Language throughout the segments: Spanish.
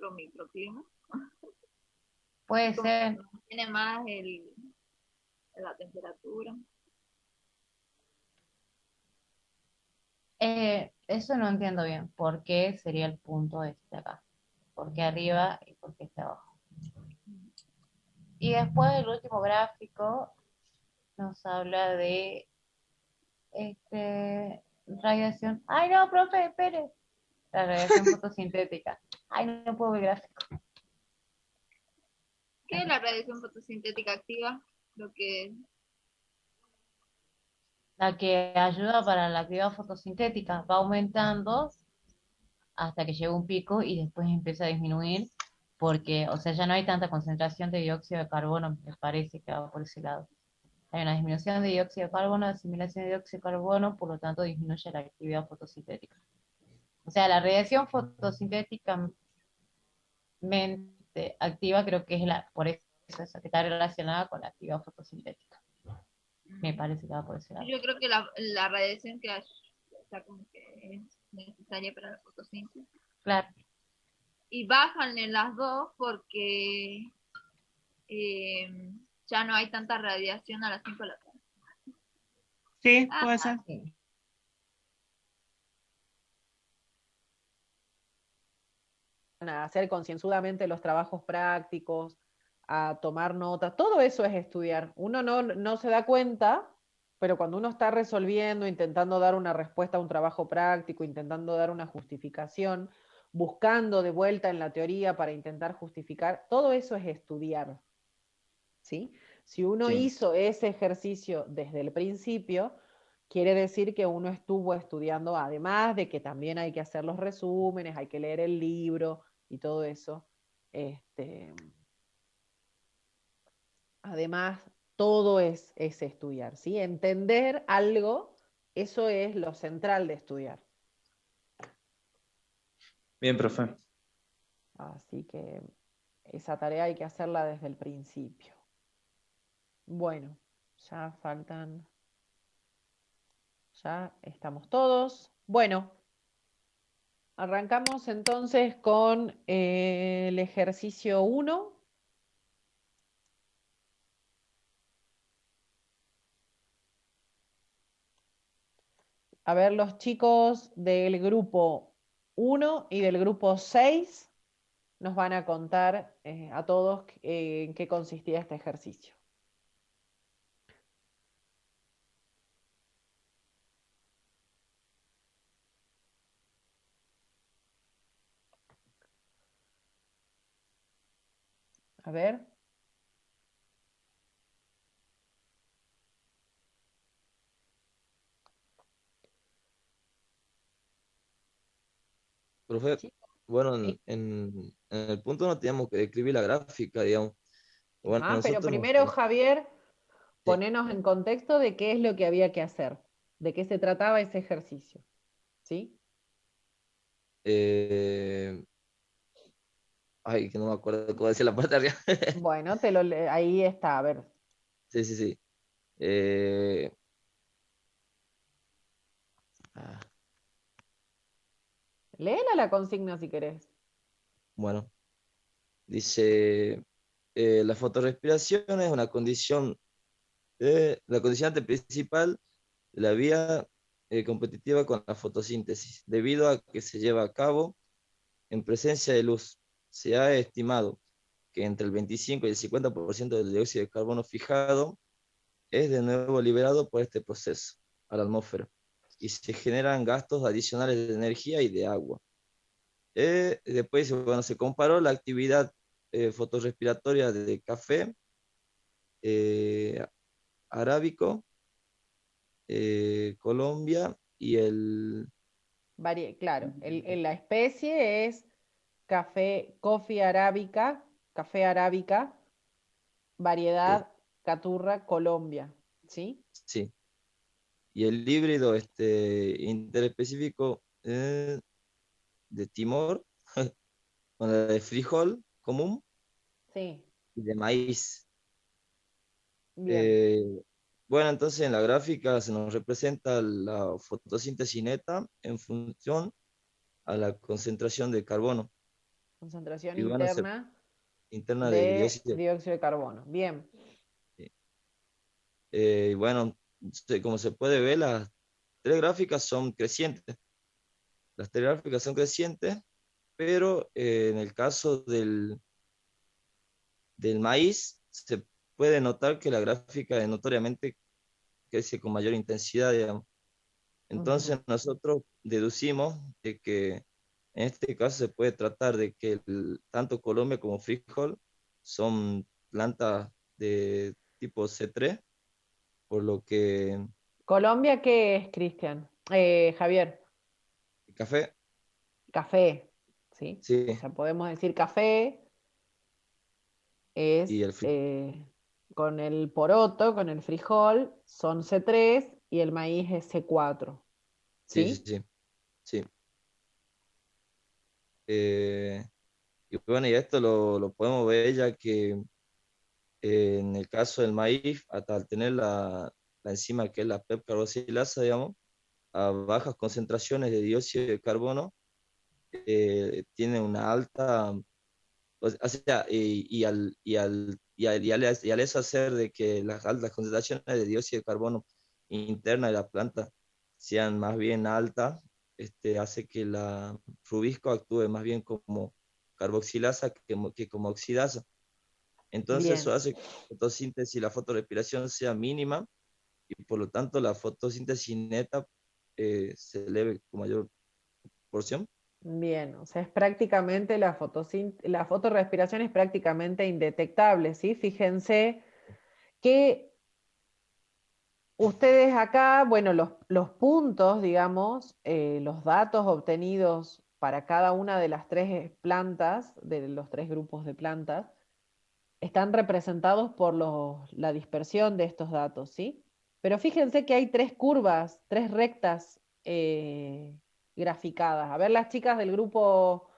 otro microclima. Puede Como ser. que tiene más la temperatura. Eso no entiendo bien. ¿Por qué sería el punto este acá? ¿Por qué arriba y por qué este abajo? Y después el último gráfico nos habla de radiación. Ay, no, profe, espere. La radiación fotosintética. Ay, no puedo ver gráfico. ¿Qué es la radiación fotosintética activa? Lo que La que ayuda para la actividad fotosintética va aumentando hasta que llega un pico y después empieza a disminuir porque, o sea, ya no hay tanta concentración de dióxido de carbono, me parece que va por ese lado. Hay una disminución de dióxido de carbono, asimilación de dióxido de carbono, por lo tanto disminuye la actividad fotosintética. O sea, la radiación fotosintéticamente activa creo que es por eso esa que está relacionada con la actividad fotosintética. Me parece que va por ese lado. yo creo que la radiación que está como que es necesaria para la fotosíntesis. Claro. Y bajan en las dos porque eh, ya no hay tanta radiación a las 5 de la tarde. Sí, Ah, puede ser. Sí. A hacer concienzudamente los trabajos prácticos, a tomar notas, todo eso es estudiar. Uno no se da cuenta, pero cuando uno está resolviendo, intentando dar una respuesta a un trabajo práctico, intentando dar una justificación, buscando de vuelta en la teoría para intentar justificar, todo eso es estudiar. ¿Sí? Si uno Sí. hizo ese ejercicio desde el principio, quiere decir que uno estuvo estudiando, además de que también hay que hacer los resúmenes, hay que leer el libro y todo eso. Además, todo es estudiar, ¿sí? Entender algo, eso es lo central de estudiar. Bien, profe. Así que esa tarea hay que hacerla desde el principio. Bueno, ya faltan... Ya estamos todos. Bueno, arrancamos entonces con el ejercicio 1. A ver, los chicos del grupo 1 y del grupo 6 nos van a contar a todos en qué consistía este ejercicio. A ver. Profe, Sí. bueno, Sí. en el punto no teníamos que describir la gráfica, digamos. Bueno, Pero nosotros primero, Javier, sí, ponenos en contexto de qué es lo que había que hacer, de qué se trataba ese ejercicio. ¿Sí? eh, ay, que no me acuerdo cómo decía la parte de arriba. Bueno, ahí está, a ver. Sí, sí, sí. Eh, ah, Léela la consigna si querés. bueno, dice, la fotorrespiración es una condición, la condicionante principal de la vía competitiva con la fotosíntesis, debido a que se lleva a cabo en presencia de luz. Se ha estimado que entre el 25 y el 50% del dióxido de carbono fijado es de nuevo liberado por este proceso a la atmósfera y se generan gastos adicionales de energía y de agua. Después, bueno, se comparó la actividad fotorrespiratoria de café eh, arábico, Colombia y el... Claro, la especie es café arábica, eh, variedad Caturra, Colombia. ¿Sí? sí, y el híbrido interespecífico de Timor, con la de frijol común Sí, y de maíz. bien. Eh, bueno, entonces en la gráfica se nos representa la fotosíntesis neta en función a la concentración de carbono. Concentración Y bueno, interna de de dióxido. dióxido de carbono. Bien. Y bueno, como se puede ver, las tres gráficas son crecientes. Las tres gráficas son crecientes, pero en el caso del maíz, se puede notar que la gráfica notoriamente crece con mayor intensidad, digamos. Entonces Ujú. nosotros deducimos de que en este caso se puede tratar de que tanto Colombia como frijol son plantas de tipo C3, por lo que ¿Colombia qué es, Cristian? Javier, el café, café, ¿sí? O sí, sea, podemos decir café y es el frijol, con el poroto, con el frijol, son C3 y el maíz es C4, sí, sí, ¿sí? sí, sí. Eh, y bueno, y esto lo podemos ver ya que en el caso del maíz, hasta al tener la enzima que es la PEP carboxilasa, digamos, a bajas concentraciones de dióxido de carbono, tiene una alta, o sea, y al eso hacer de que las altas concentraciones de dióxido de carbono interna de la planta sean más bien altas, hace que la rubisco actúe más bien como carboxilasa que como oxidasa. Entonces eso Bien, hace que la fotosíntesis y la fotorrespiración sea mínima y por lo tanto la fotosíntesis neta se eleve con mayor porción. bien. O sea, es prácticamente la fotorrespiración es prácticamente indetectable, ¿sí? Fíjense que ustedes acá, bueno, los puntos, digamos, los datos obtenidos para cada una de las tres plantas, de los tres grupos de plantas, están representados por la dispersión de estos datos, ¿sí? Pero fíjense que hay tres curvas, tres rectas graficadas. A ver, las chicas del grupo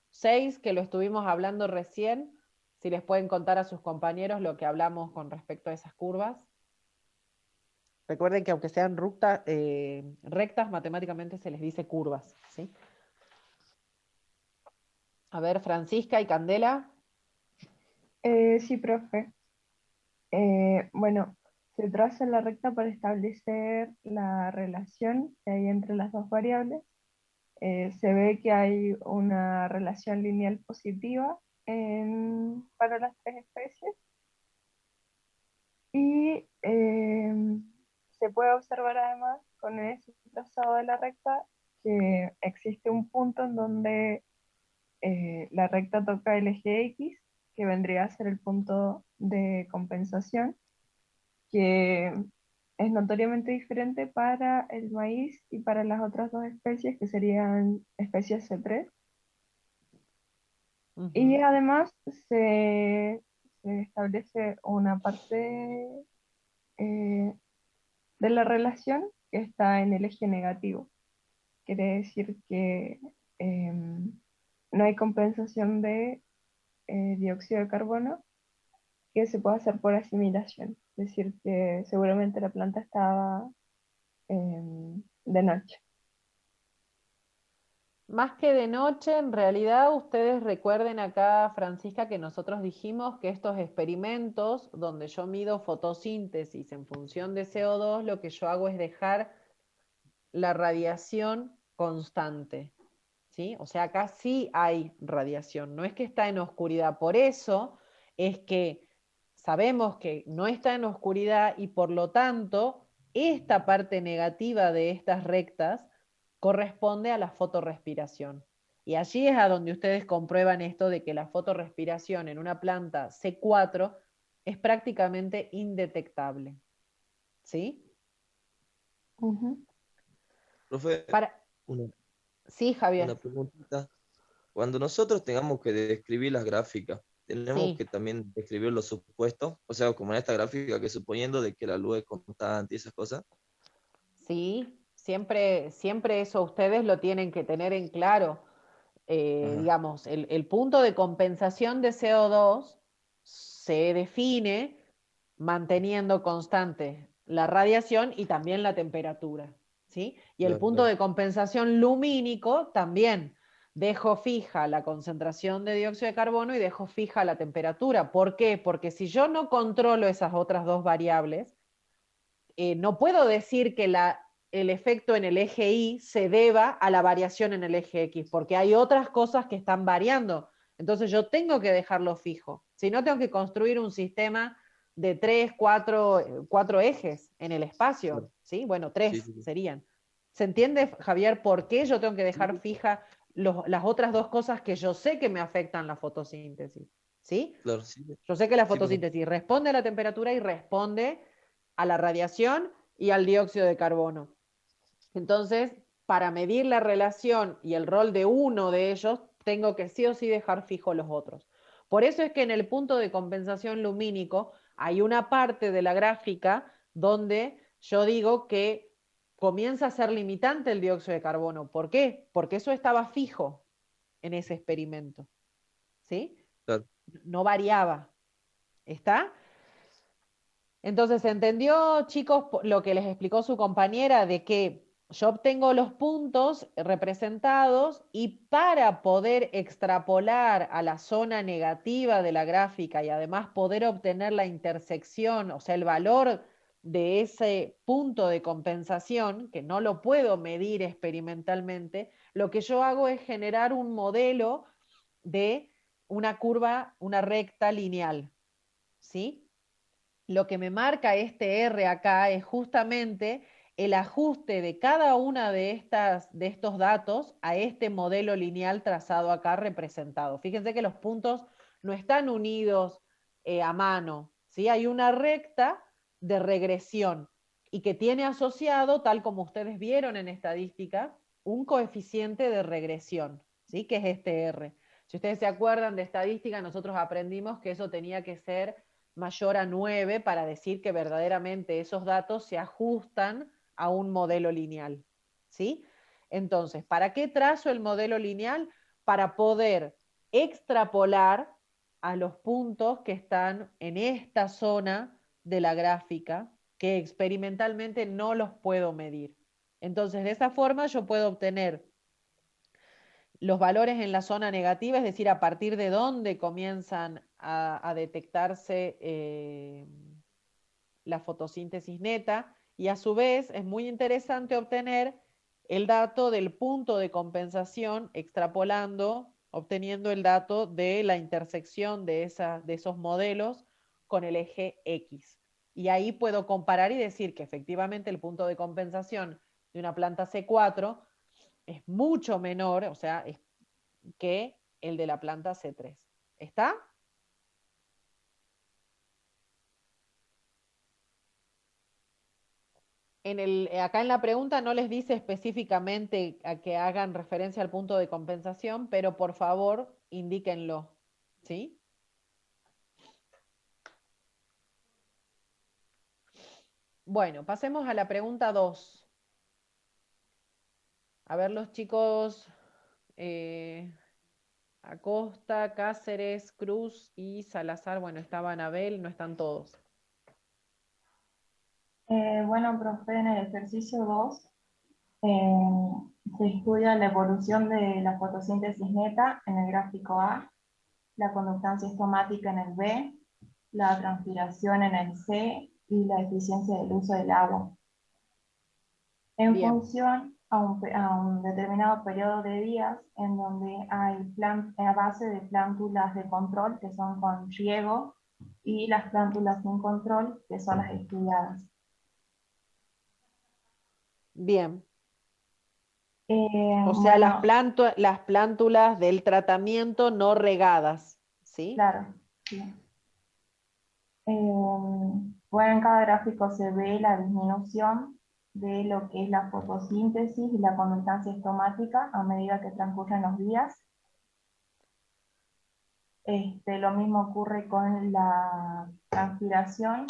6, que lo estuvimos hablando recién, si les pueden contar a sus compañeros lo que hablamos con respecto a esas curvas. Recuerden que aunque sean rectas, matemáticamente se les dice curvas, ¿sí? A ver, Francisca y Candela. Sí, profe. Bueno, se traza la recta para establecer la relación que hay entre las dos variables. Se ve que hay una relación lineal positiva para las tres especies y se puede observar además con ese trazado de la recta que existe un punto en donde la recta toca el eje X, que vendría a ser el punto de compensación, que es notoriamente diferente para el maíz y para las otras dos especies, que serían especies C3. Y Ujú. además se establece una parte eh, de la relación que está en el eje negativo. Quiere decir que no hay compensación de dióxido de carbono que se puede hacer por asimilación. Es decir, que seguramente la planta estaba de noche. Más que de noche, en realidad ustedes recuerden acá, Francisca, que nosotros dijimos que estos experimentos donde yo mido fotosíntesis en función de CO2, lo que yo hago es dejar la radiación constante, ¿sí? O sea, acá sí hay radiación, no es que está en oscuridad. Por eso es que sabemos que no está en oscuridad y por lo tanto esta parte negativa de estas rectas corresponde a la fotorrespiración. Y allí es a donde ustedes comprueban esto de que la fotorrespiración en una planta C4 es prácticamente indetectable. ¿Sí? Ujú. Profe, Para... una, Sí, una Javier. preguntita. Cuando nosotros tengamos que describir las gráficas, tenemos Sí, que también describir los supuestos, o sea, como en esta gráfica que suponiendo de que la luz es constante y esas cosas. sí. Siempre eso ustedes lo tienen que tener en claro. Ajá, Digamos, el punto de compensación de CO2 se define manteniendo constante la radiación y también la temperatura, ¿sí? Y el claro, punto claro. de compensación lumínico también. dejo fija la concentración de dióxido de carbono y dejo fija la temperatura. ¿Por qué? Porque si yo no controlo esas otras dos variables, no puedo decir que el efecto en el eje Y se deba a la variación en el eje X, porque hay otras cosas que están variando. Entonces yo tengo que dejarlo fijo. Si no, tengo que construir un sistema de 3, 4 ejes en el espacio. ¿Sí? Bueno, 3 Sí. serían. ¿Se entiende, Javier, por qué yo tengo que dejar Sí. fija las otras dos cosas que yo sé que me afectan la fotosíntesis? ¿Sí? Claro, sí. Yo sé que la Sí, profe. fotosíntesis responde a la temperatura y responde a la radiación y al dióxido de carbono. Entonces, para medir la relación y el rol de uno de ellos, tengo que sí o sí dejar fijo los otros. Por eso es que en el punto de compensación lumínico hay una parte de la gráfica donde yo digo que comienza a ser limitante el dióxido de carbono. ¿Por qué? Porque eso estaba fijo en ese experimento. ¿Sí? Claro. No variaba. ¿Está? Entonces, ¿entendió, chicos, lo que les explicó su compañera de que yo obtengo los puntos representados y para poder extrapolar a la zona negativa de la gráfica y además poder obtener la intersección, o sea, el valor de ese punto de compensación, que no lo puedo medir experimentalmente, lo que yo hago es generar un modelo de una curva, una recta lineal, ¿sí? Lo que me marca este R acá es justamente el ajuste de cada una de estos datos a este modelo lineal trazado acá representado. Fíjense que los puntos no están unidos a mano, ¿sí? Hay una recta de regresión y que tiene asociado, tal como ustedes vieron en estadística, un coeficiente de regresión, ¿sí? Que es este R. Si ustedes se acuerdan de estadística, nosotros aprendimos que eso tenía que ser mayor a 9 para decir que verdaderamente esos datos se ajustan a un modelo lineal. ¿Sí? Entonces, ¿para qué trazo el modelo lineal? Para poder extrapolar a los puntos que están en esta zona de la gráfica, que experimentalmente no los puedo medir. Entonces, de esa forma yo puedo obtener los valores en la zona negativa, es decir, a partir de dónde comienzan a detectarse la fotosíntesis neta, y a su vez es muy interesante obtener el dato del punto de compensación extrapolando, obteniendo el dato de la intersección de esos modelos con el eje X. Y ahí puedo comparar y decir que efectivamente el punto de compensación de una planta C4 es mucho menor, o sea, que el de la planta C3. ¿Está? Acá en la pregunta no les dice específicamente a que hagan referencia al punto de compensación, pero por favor indíquenlo. ¿Sí? Bueno, pasemos a la pregunta 2. A ver los chicos, Acosta, Cáceres, Cruz y Salazar. Bueno, estaba Anabel, no están todos. Bueno, profe, en el ejercicio 2 se estudia la evolución de la fotosíntesis neta en el gráfico A, la conductancia estomática en el B, la transpiración en el C y la eficiencia del uso del agua. En Bien. función a un determinado periodo de días en donde hay a base de plántulas de control que son con riego y las plántulas sin control que son las estudiadas. Bien. O sea, Bueno, las plántulas del tratamiento no regadas, ¿sí? claro, sí. Bueno, en cada gráfico se ve la disminución de lo que es la fotosíntesis y la conductancia estomática a medida que transcurren los días. Lo mismo ocurre con la transpiración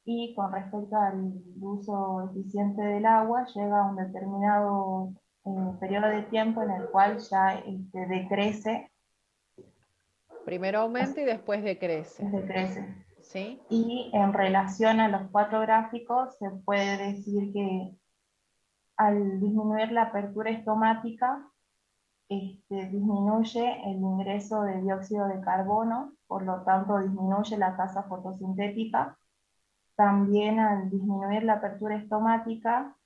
y con respecto al uso eficiente del agua, llega a un determinado periodo de tiempo en el cual ya decrece. Primero aumenta y después decrece. Decrece. ¿Sí? Y en relación a los 4 gráficos, se puede decir que al disminuir la apertura estomática, disminuye el ingreso de dióxido de carbono, por lo tanto disminuye la tasa fotosintética. También al disminuir la apertura estomática,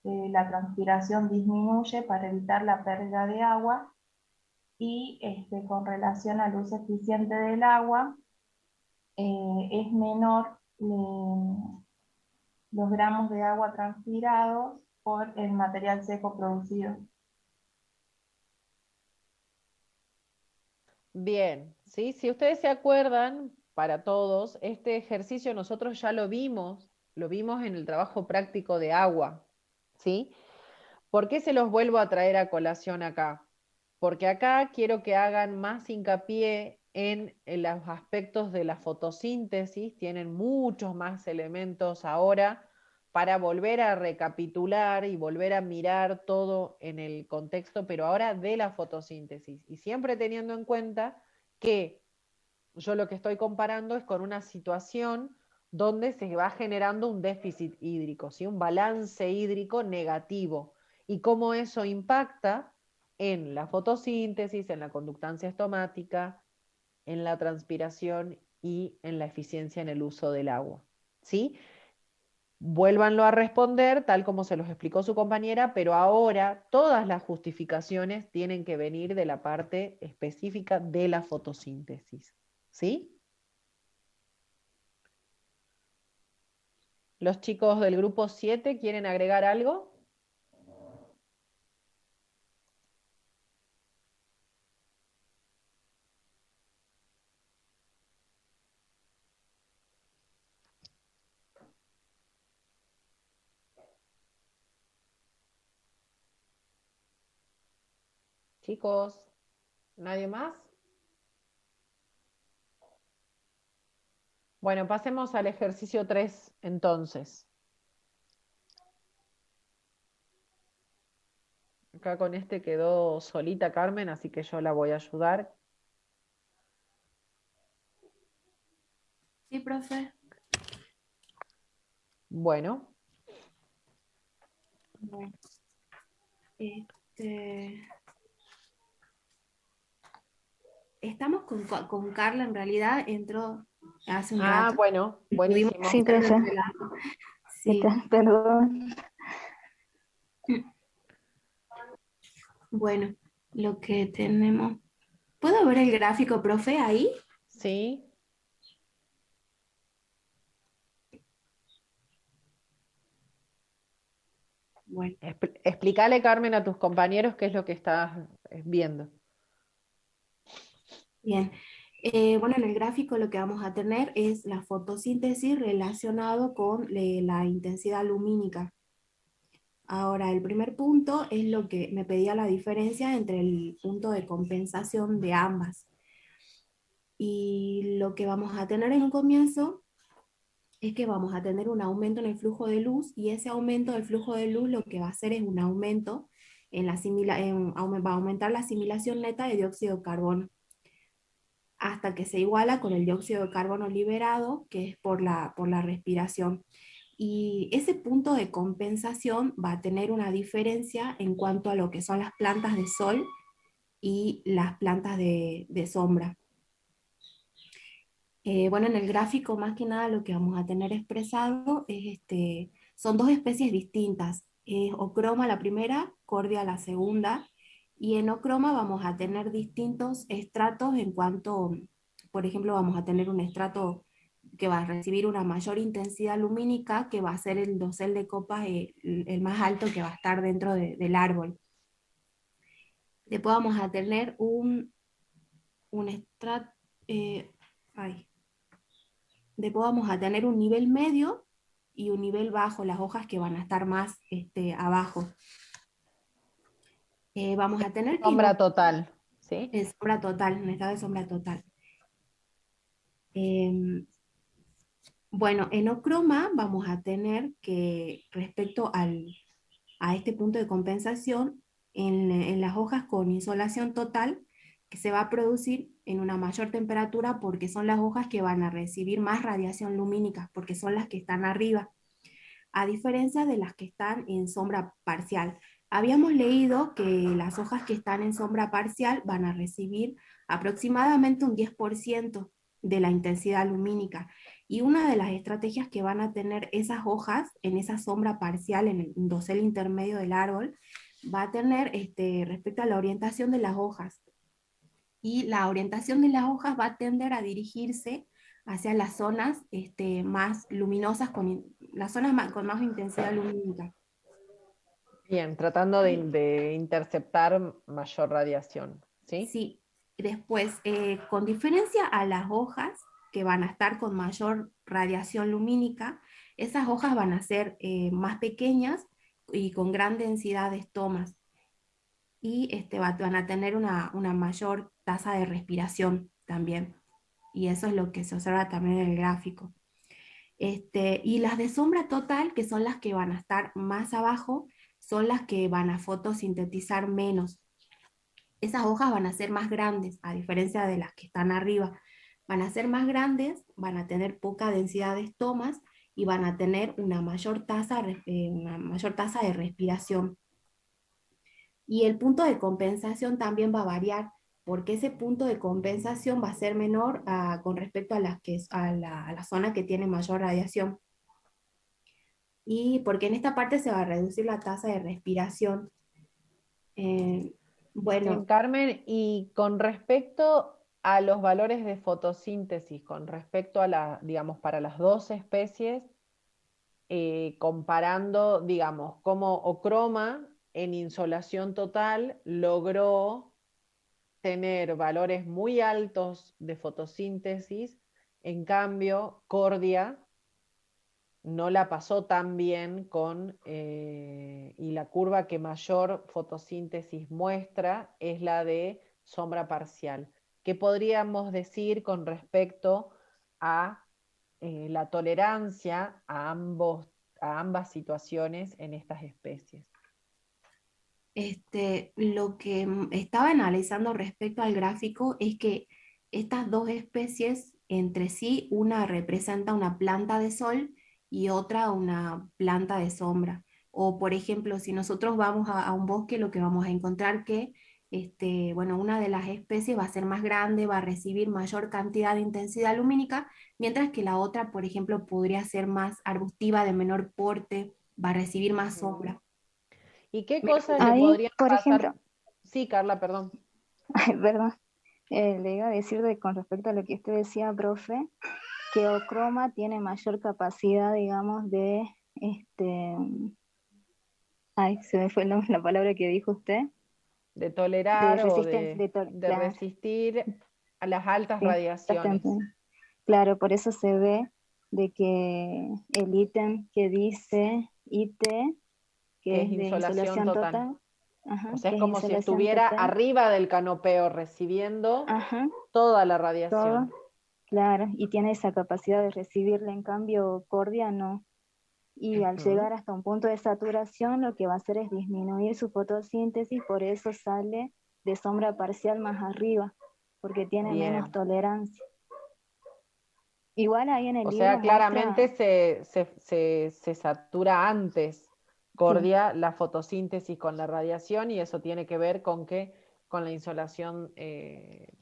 la transpiración disminuye para evitar la pérdida de agua y con relación al uso eficiente del agua, es menor los gramos de agua transpirados por el material seco producido. Bien, ¿sí? Si ustedes se acuerdan, para todos, este ejercicio nosotros ya lo vimos en el trabajo práctico de agua, ¿sí? ¿Por qué se los vuelvo a traer a colación acá? Porque acá quiero que hagan más hincapié en los aspectos de la fotosíntesis, tienen muchos más elementos ahora para volver a recapitular y volver a mirar todo en el contexto, pero ahora de la fotosíntesis. Y siempre teniendo en cuenta que yo lo que estoy comparando es con una situación donde se va generando un déficit hídrico, ¿sí? Un balance hídrico negativo, y cómo eso impacta en la fotosíntesis, en la conductancia estomática, en la transpiración y en la eficiencia en el uso del agua, ¿sí? Vuélvanlo a responder tal como se los explicó su compañera, pero ahora todas las justificaciones tienen que venir de la parte específica de la fotosíntesis, ¿sí? ¿Los chicos del grupo 7 quieren agregar algo? Chicos, ¿nadie más? Bueno, pasemos al ejercicio 3 entonces. Acá con este quedó solita Carmen, así que yo la voy a ayudar. Sí, profe. Bueno, Bueno, este, estamos con Carla, en realidad entró hace un rato. bueno, Pudimos buenísimo. Sí, hacer el profe. relato. ¿Qué Sí. tal? Perdón. Bueno, lo que tenemos. ¿Puedo ver el gráfico, profe, ahí? Sí. Bueno, Explícale, Carmen, a tus compañeros qué es lo que estás viendo. bien. Bueno, en el gráfico lo que vamos a tener es la fotosíntesis relacionado con la intensidad lumínica. Ahora, el primer punto es lo que me pedía la diferencia entre el punto de compensación de ambas. Y lo que vamos a tener en un comienzo es que vamos a tener un aumento en el flujo de luz, y ese aumento del flujo de luz lo que va a hacer es un aumento va a aumentar la asimilación neta de dióxido de carbono, hasta que se iguala con el dióxido de carbono liberado, que es por la respiración. Y ese punto de compensación va a tener una diferencia en cuanto a lo que son las plantas de sol y las plantas de sombra. Bueno, en el gráfico más que nada lo que vamos a tener expresado es son dos especies distintas. Ocroma la primera, Cordia la segunda, y en ocroma vamos a tener distintos estratos en cuanto, por ejemplo, vamos a tener un estrato que va a recibir una mayor intensidad lumínica, que va a ser el dosel de copas el más alto que va a estar dentro del árbol. Después vamos a tener un estrato... Después vamos a tener un nivel medio y un nivel bajo, las hojas que van a estar más abajo. Vamos a tener Sombra total, ¿sí? sombra total, un estado de sombra total. Bueno, en ocroma vamos a tener que, respecto a este punto de compensación, en las hojas con insolación total, que se va a producir en una mayor temperatura, porque son las hojas que van a recibir más radiación lumínica, porque son las que están arriba, a diferencia de las que están en sombra parcial. Habíamos leído que las hojas que están en sombra parcial van a recibir aproximadamente un 10% de la intensidad lumínica. Y una de las estrategias que van a tener esas hojas en esa sombra parcial, en el dosel intermedio del árbol, va a tener respecto a la orientación de las hojas. Y la orientación de las hojas va a tender a dirigirse hacia las zonas más luminosas, las zonas con más intensidad lumínica. Bien, tratando de interceptar mayor radiación, ¿sí? Sí, después, con diferencia a las hojas que van a estar con mayor radiación lumínica, esas hojas van a ser más pequeñas y con gran densidad de estomas. Y van a tener una mayor tasa de respiración también. Y eso es lo que se observa también en el gráfico. Y las de sombra total, que son las que van a estar más abajo, son las que van a fotosintetizar menos. Esas hojas van a ser más grandes, a diferencia de las que están arriba. Van a ser más grandes, van a tener poca densidad de estomas y van a tener una mayor tasa de respiración. Y el punto de compensación también va a variar, porque ese punto de compensación va a ser menor con respecto a la zona que tiene mayor radiación. Y porque en esta parte se va a reducir la tasa de respiración. Bien, Bueno, Carmen, y con respecto a los valores de fotosíntesis, con respecto a digamos, para las dos especies, comparando, digamos, cómo Ochroma en insolación total logró tener valores muy altos de fotosíntesis, en cambio, Cordia no la pasó tan bien y la curva que mayor fotosíntesis muestra es la de sombra parcial. ¿Qué podríamos decir con respecto a la tolerancia a ambas situaciones en estas especies? Lo que estaba analizando respecto al gráfico es que estas dos especies entre sí, una representa una planta de sol y otra una planta de sombra. O por ejemplo, si nosotros vamos a un bosque, lo que vamos a encontrar que bueno, una de las especies va a ser más grande, va a recibir mayor cantidad de intensidad lumínica, mientras que la otra, por ejemplo, podría ser más arbustiva, de menor porte, va a recibir más sombra. ¿Y qué cosas le Ahí, podrían por pasar? ejemplo, Sí, Carla, perdón. ay, perdón, le iba a decir con respecto a lo que usted decía, profe, que Ochroma tiene mayor capacidad, digamos, ay, se me fue la palabra que dijo usted, De de tolerar o resistencia, de claro, resistir a las altas sí, radiaciones. exactamente. Claro, por eso se ve de que el ítem que dice IT, Que que es es de insolación insolación total. total, ajá, O sea, que es es como si insolación estuviera total, arriba del canopeo recibiendo ajá, toda la todo, radiación. claro, y tiene esa capacidad de recibirla, en cambio Cordia no. Y al Ujú. llegar hasta un punto de saturación, lo que va a hacer es disminuir su fotosíntesis, por eso sale de sombra parcial más arriba, porque tiene menos Bien. tolerancia. Igual ahí en el O libro sea, claramente muestra, se satura antes sí, Cordia la fotosíntesis con la radiación, y eso tiene que ver con que con la insolación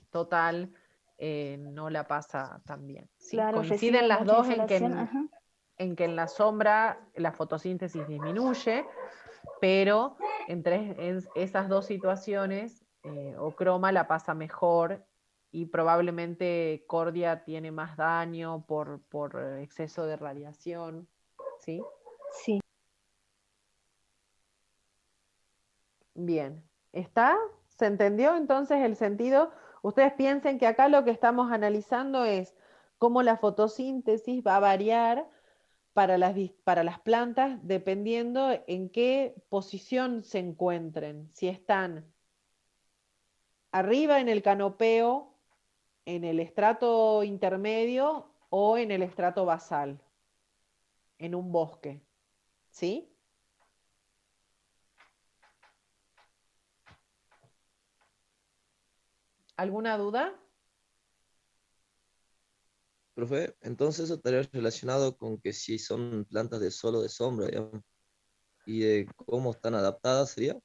total no la pasa tan bien. ¿Sí? claro, Coinciden recibe las mucha dos insolación, ajá, en que en la sombra la fotosíntesis disminuye, pero en esas dos situaciones Ochroma la pasa mejor, y probablemente Cordia tiene más daño por exceso de radiación, ¿sí? sí. Bien, ¿está? ¿Se entendió entonces el sentido? Ustedes piensen que acá lo que estamos analizando es cómo la fotosíntesis va a variar para las plantas dependiendo en qué posición se encuentren, si están arriba en el canopeo, en el estrato intermedio o en el estrato basal, en un bosque, ¿sí? ¿Alguna duda? Profe, entonces eso estaría relacionado con que si son plantas de sol o de sombra, digamos. y de cómo están adaptadas, ¿sería?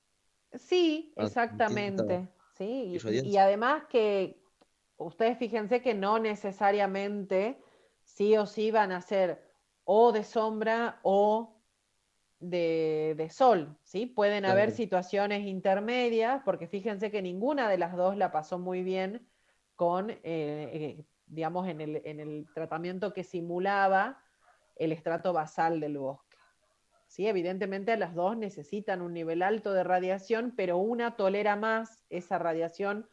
Sí, A distintas exactamente. ¿Sí? Y irradiancias. además que ustedes fíjense que no necesariamente sí o sí van a ser o de sombra o de sol, ¿sí? Pueden haber Claro, situaciones intermedias, porque fíjense que ninguna de las dos la pasó muy bien con, digamos, en el tratamiento que simulaba el estrato basal del bosque. ¿Sí? Evidentemente las dos necesitan un nivel alto de radiación, pero una tolera más esa radiación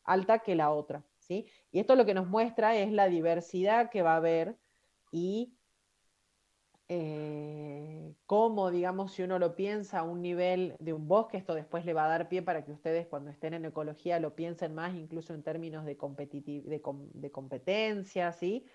alta que la otra. ¿Sí? Y esto lo que nos muestra es la diversidad que va a haber y cómo, digamos, si uno lo piensa a un nivel de un bosque, esto después le va a dar pie para que ustedes cuando estén en ecología lo piensen más, incluso en términos de, de competencia, ¿sí?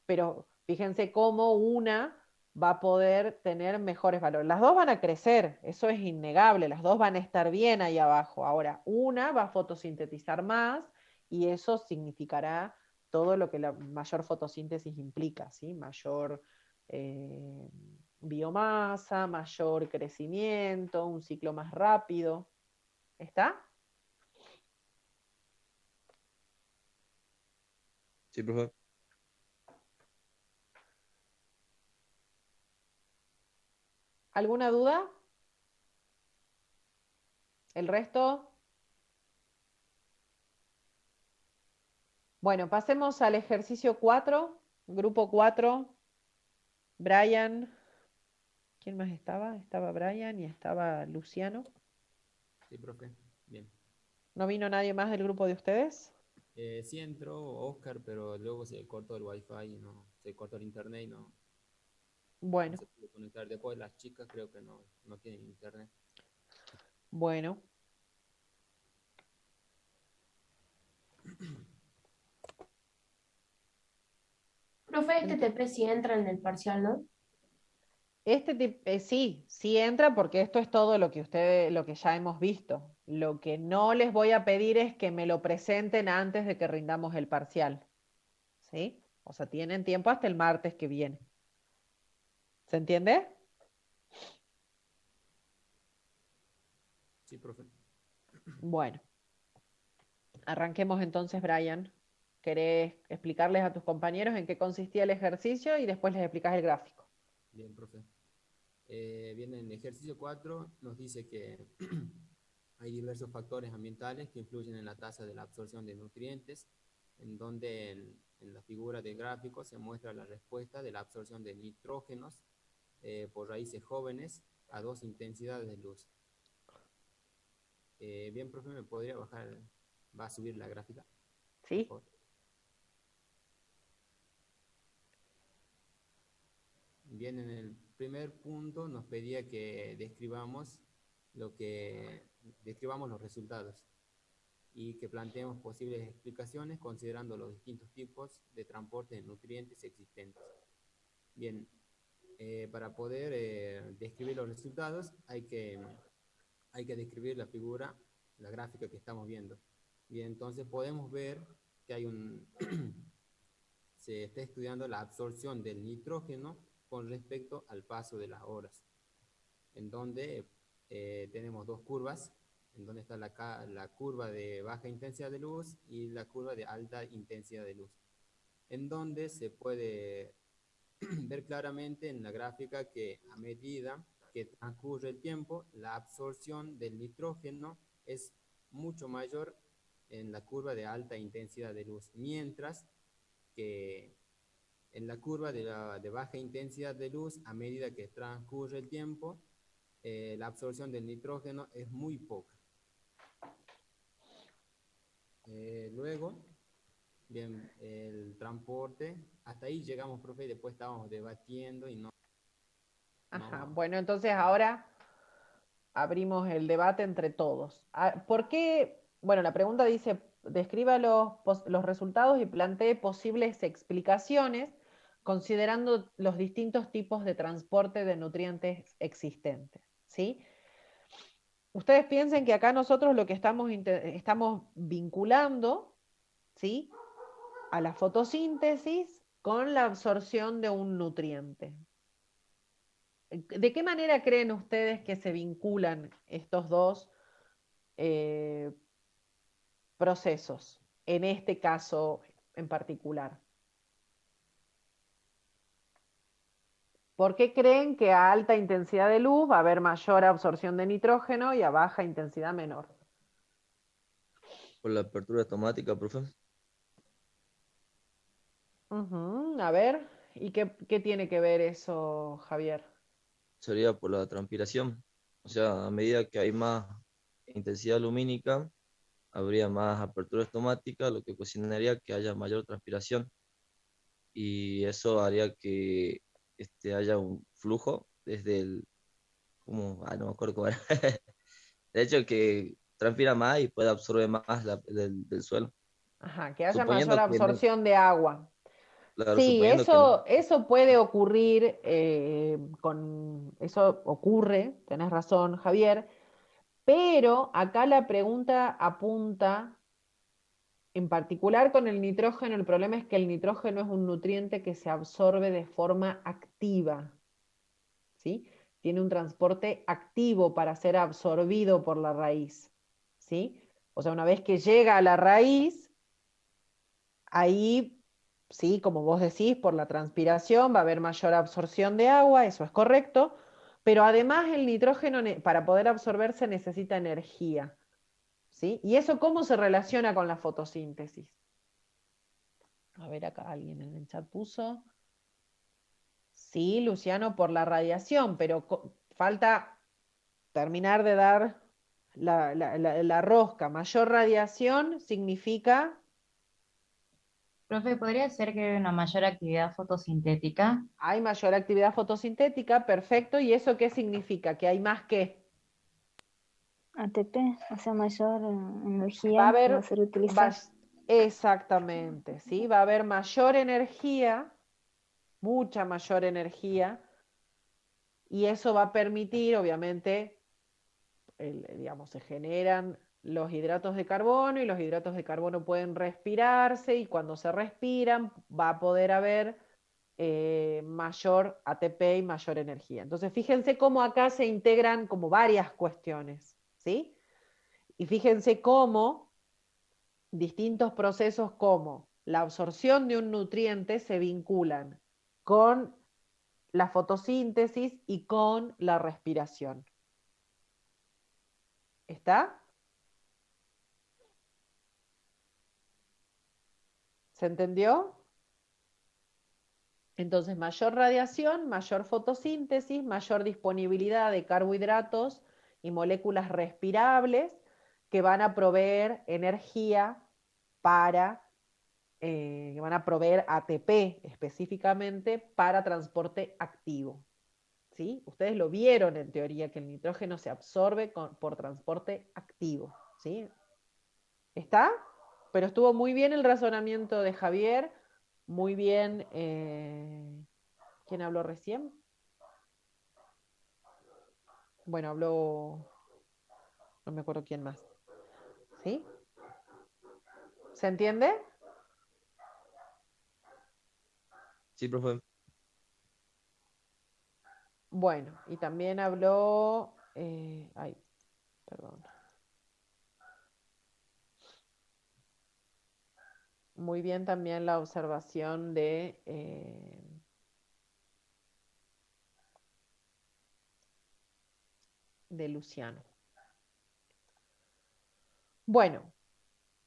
Pero fíjense cómo una va a poder tener mejores valores. Las dos van a crecer, eso es innegable, las dos van a estar bien ahí abajo. Ahora, una va a fotosintetizar más y eso significará todo lo que la mayor fotosíntesis implica, ¿sí? Mayor eh, biomasa, mayor crecimiento, un ciclo más rápido. ¿Está? sí, profe. ¿Alguna duda? ¿El resto? Bueno, pasemos al ejercicio 4, grupo 4. Brian, ¿quién más estaba? Estaba Brian y estaba Luciano. Sí, profe. Bien. ¿No vino nadie más del grupo de ustedes? Sí entró Oscar, pero luego se cortó el wifi, no, se cortó el internet y no Bueno, se pudo conectar. Después las chicas creo que no tienen internet. bueno. Profe, este TP sí entra en el parcial, ¿no? Sí, sí entra porque esto es todo lo que ustedes, lo que ya hemos visto. Lo que no les voy a pedir es que me lo presenten antes de que rindamos el parcial. ¿Sí? O sea, tienen tiempo hasta el martes que viene. ¿Se entiende? Sí, profe. Bueno, arranquemos entonces, Brian. ¿Querés explicarles a tus compañeros en qué consistía el ejercicio y después les explicas el gráfico? Bien, profe. Bien, en el ejercicio 4 nos dice que hay diversos factores ambientales que influyen en la tasa de la absorción de nutrientes, en donde en la figura del gráfico se muestra la respuesta de la absorción de nitrógenos por raíces jóvenes a 2 intensidades de luz. Bien, profe, ¿me podría bajar? ¿Va a subir la gráfica? Sí. Bien, en el primer punto nos pedía que describamos los resultados y que planteemos posibles explicaciones considerando los distintos tipos de transporte de nutrientes existentes. Bien, para poder describir los resultados hay que describir la figura, la gráfica que estamos viendo. Bien, entonces podemos ver que hay se está estudiando la absorción del nitrógeno con respecto al paso de las horas, en donde tenemos dos curvas, en donde está la curva de baja intensidad de luz y la curva de alta intensidad de luz, en donde se puede ver claramente en la gráfica que a medida que transcurre el tiempo, la absorción del nitrógeno es mucho mayor en la curva de alta intensidad de luz, mientras que en la curva de baja intensidad de luz, a medida que transcurre el tiempo, la absorción del nitrógeno es muy poca. Luego, bien, el transporte, hasta ahí llegamos, profe, y después estábamos debatiendo y no. Ajá, bueno, entonces ahora abrimos el debate entre todos. ¿Por qué? Bueno, la pregunta dice, describa los resultados y plantee posibles explicaciones considerando los distintos tipos de transporte de nutrientes existentes, ¿sí? Ustedes piensen que acá nosotros lo que estamos vinculando, ¿sí?, a la fotosíntesis con la absorción de un nutriente. ¿De qué manera creen ustedes que se vinculan estos dos procesos, en este caso en particular? ¿Por qué creen que a alta intensidad de luz va a haber mayor absorción de nitrógeno y a baja intensidad menor? Por la apertura automática, profe. A ver, ¿y qué tiene que ver eso, Javier? Sería por la transpiración. O sea, a medida que hay más intensidad lumínica, habría más apertura estomática, lo que ocasionaría que haya mayor transpiración. Y eso haría que haya un flujo desde el... no me acuerdo cómo era. De hecho, que transpira más y puede absorber más del suelo. Ajá, que haya Suponiendo mayor que no- absorción de agua. Claro, Sí, suponiendo que no. eso puede ocurrir, eso ocurre, tenés razón, Javier, pero acá la pregunta apunta, en particular con el nitrógeno, el problema es que el nitrógeno es un nutriente que se absorbe de forma activa, ¿sí? Tiene un transporte activo para ser absorbido por la raíz, ¿sí? O sea, una vez que llega a la raíz, ahí, sí, como vos decís, por la transpiración va a haber mayor absorción de agua, eso es correcto, pero además el nitrógeno para poder absorberse necesita energía, ¿sí? ¿Y eso cómo se relaciona con la fotosíntesis? A ver, acá alguien en el chat puso. Sí, Luciano, por la radiación, pero falta terminar de dar la rosca. Mayor radiación significa... Profe, ¿podría ser que haya una mayor actividad fotosintética? Hay mayor actividad fotosintética, perfecto. ¿Y eso qué significa? ¿Que hay más qué? ATP, o sea, mayor Va a energía que va a haber... ser utilizada. Exactamente, ¿sí? Va a haber mayor energía, mucha mayor energía, y eso va a permitir, obviamente, digamos, se generan los hidratos de carbono y los hidratos de carbono pueden respirarse y cuando se respiran va a poder haber mayor ATP y mayor energía. Entonces fíjense cómo acá se integran como varias cuestiones, ¿sí? Y fíjense cómo distintos procesos como la absorción de un nutriente se vinculan con la fotosíntesis y con la respiración. ¿Está? ¿Se entendió? Entonces, mayor radiación, mayor fotosíntesis, mayor disponibilidad de carbohidratos y moléculas respirables que van a proveer energía que van a proveer ATP específicamente para transporte activo. ¿Sí? Ustedes lo vieron en teoría, que el nitrógeno se absorbe por transporte activo. ¿Sí? ¿Está? Pero estuvo muy bien el razonamiento de Javier, muy bien. ¿Quién habló recién? Bueno, habló, no me acuerdo quién más. ¿Sí? ¿Se entiende? Sí, profe. Bueno, y también habló, perdón. Muy bien también la observación de Luciano. Bueno,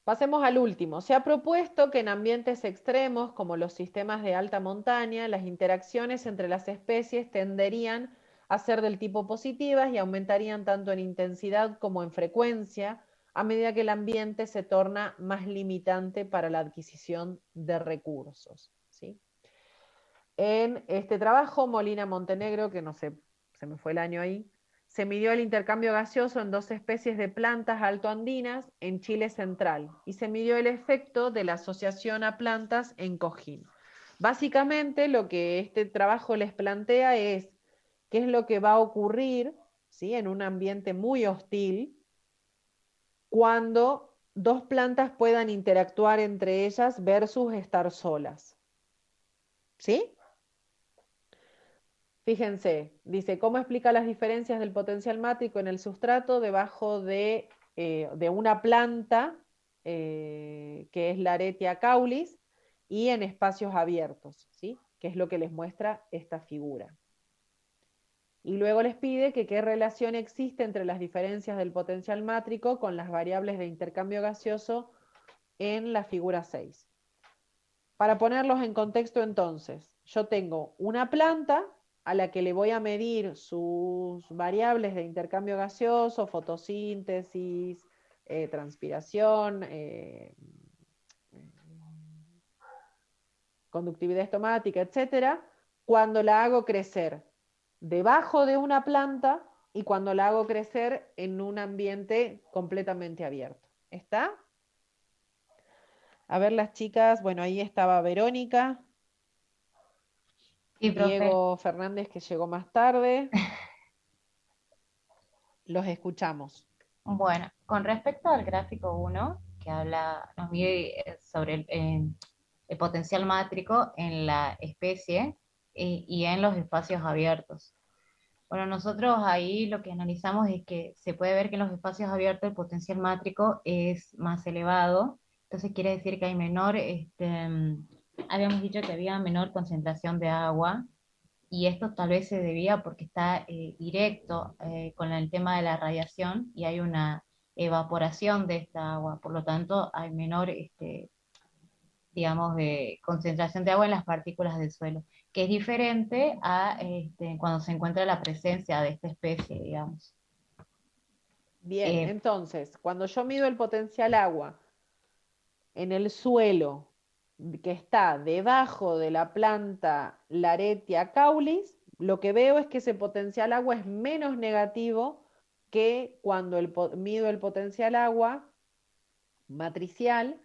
pasemos al último. Se ha propuesto que en ambientes extremos, como los sistemas de alta montaña, las interacciones entre las especies tenderían a ser del tipo positivas y aumentarían tanto en intensidad como en frecuencia a medida que el ambiente se torna más limitante para la adquisición de recursos, ¿sí? En este trabajo, Molina Montenegro, que no sé, se me fue el año ahí, se midió el intercambio gaseoso en 2 especies de plantas altoandinas en Chile central y se midió el efecto de la asociación a plantas en cojín. Básicamente lo que este trabajo les plantea es qué es lo que va a ocurrir, ¿sí?, en un ambiente muy hostil cuando 2 plantas puedan interactuar entre ellas versus estar solas. ¿Sí? Fíjense, dice, ¿cómo explica las diferencias del potencial mátrico en el sustrato debajo de una planta, que es la Aretia caulis, y en espacios abiertos, ¿sí? Que es lo que les muestra esta figura. Y luego les pide que qué relación existe entre las diferencias del potencial mátrico con las variables de intercambio gaseoso en la figura 6. Para ponerlos en contexto entonces, yo tengo una planta a la que le voy a medir sus variables de intercambio gaseoso, fotosíntesis, transpiración, conductividad estomática, etcétera, cuando la hago crecer debajo de una planta y cuando la hago crecer en un ambiente completamente abierto. ¿Está? A ver las chicas, bueno, ahí estaba Verónica, Sí, profe. Diego Fernández, que llegó más tarde. Los escuchamos. Bueno, con respecto al gráfico 1, que nos mide sobre el potencial mátrico en la especie y en los espacios abiertos. Bueno, nosotros ahí lo que analizamos es que se puede ver que en los espacios abiertos el potencial mátrico es más elevado, entonces quiere decir que hay menor, habíamos dicho que había menor concentración de agua, y esto tal vez se debía porque está directo con el tema de la radiación y hay una evaporación de esta agua, por lo tanto hay menor, digamos, de concentración de agua en las partículas del suelo, que es diferente a cuando se encuentra la presencia de esta especie, digamos. Bien, entonces, cuando yo mido el potencial agua en el suelo que está debajo de la planta Laretia caulis, lo que veo es que ese potencial agua es menos negativo que cuando mido el potencial agua matricial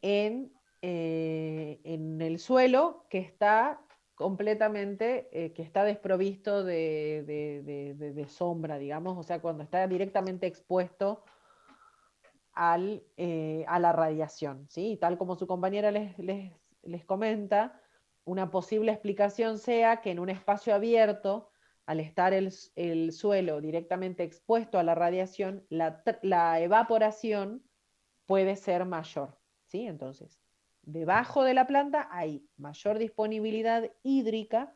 en el suelo que está completamente, que está desprovisto de sombra, digamos, o sea, cuando está directamente expuesto a la radiación, ¿sí? Y tal como su compañera les comenta, una posible explicación sea que en un espacio abierto, al estar el suelo directamente expuesto a la radiación, la evaporación puede ser mayor, ¿sí? Entonces, debajo de la planta hay mayor disponibilidad hídrica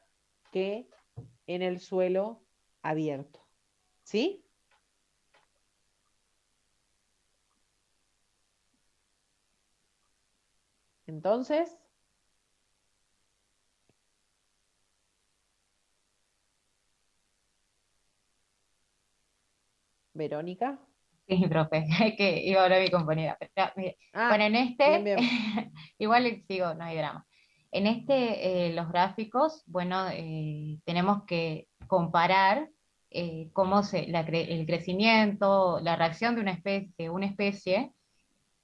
que en el suelo abierto, ¿sí? Entonces, Verónica. Sí, profe, que iba a hablar mi compañera. Pero, mire, bueno, en bien, bien. igual sigo, no hay drama. En los gráficos, bueno, tenemos que comparar cómo el crecimiento, la reacción de una especie,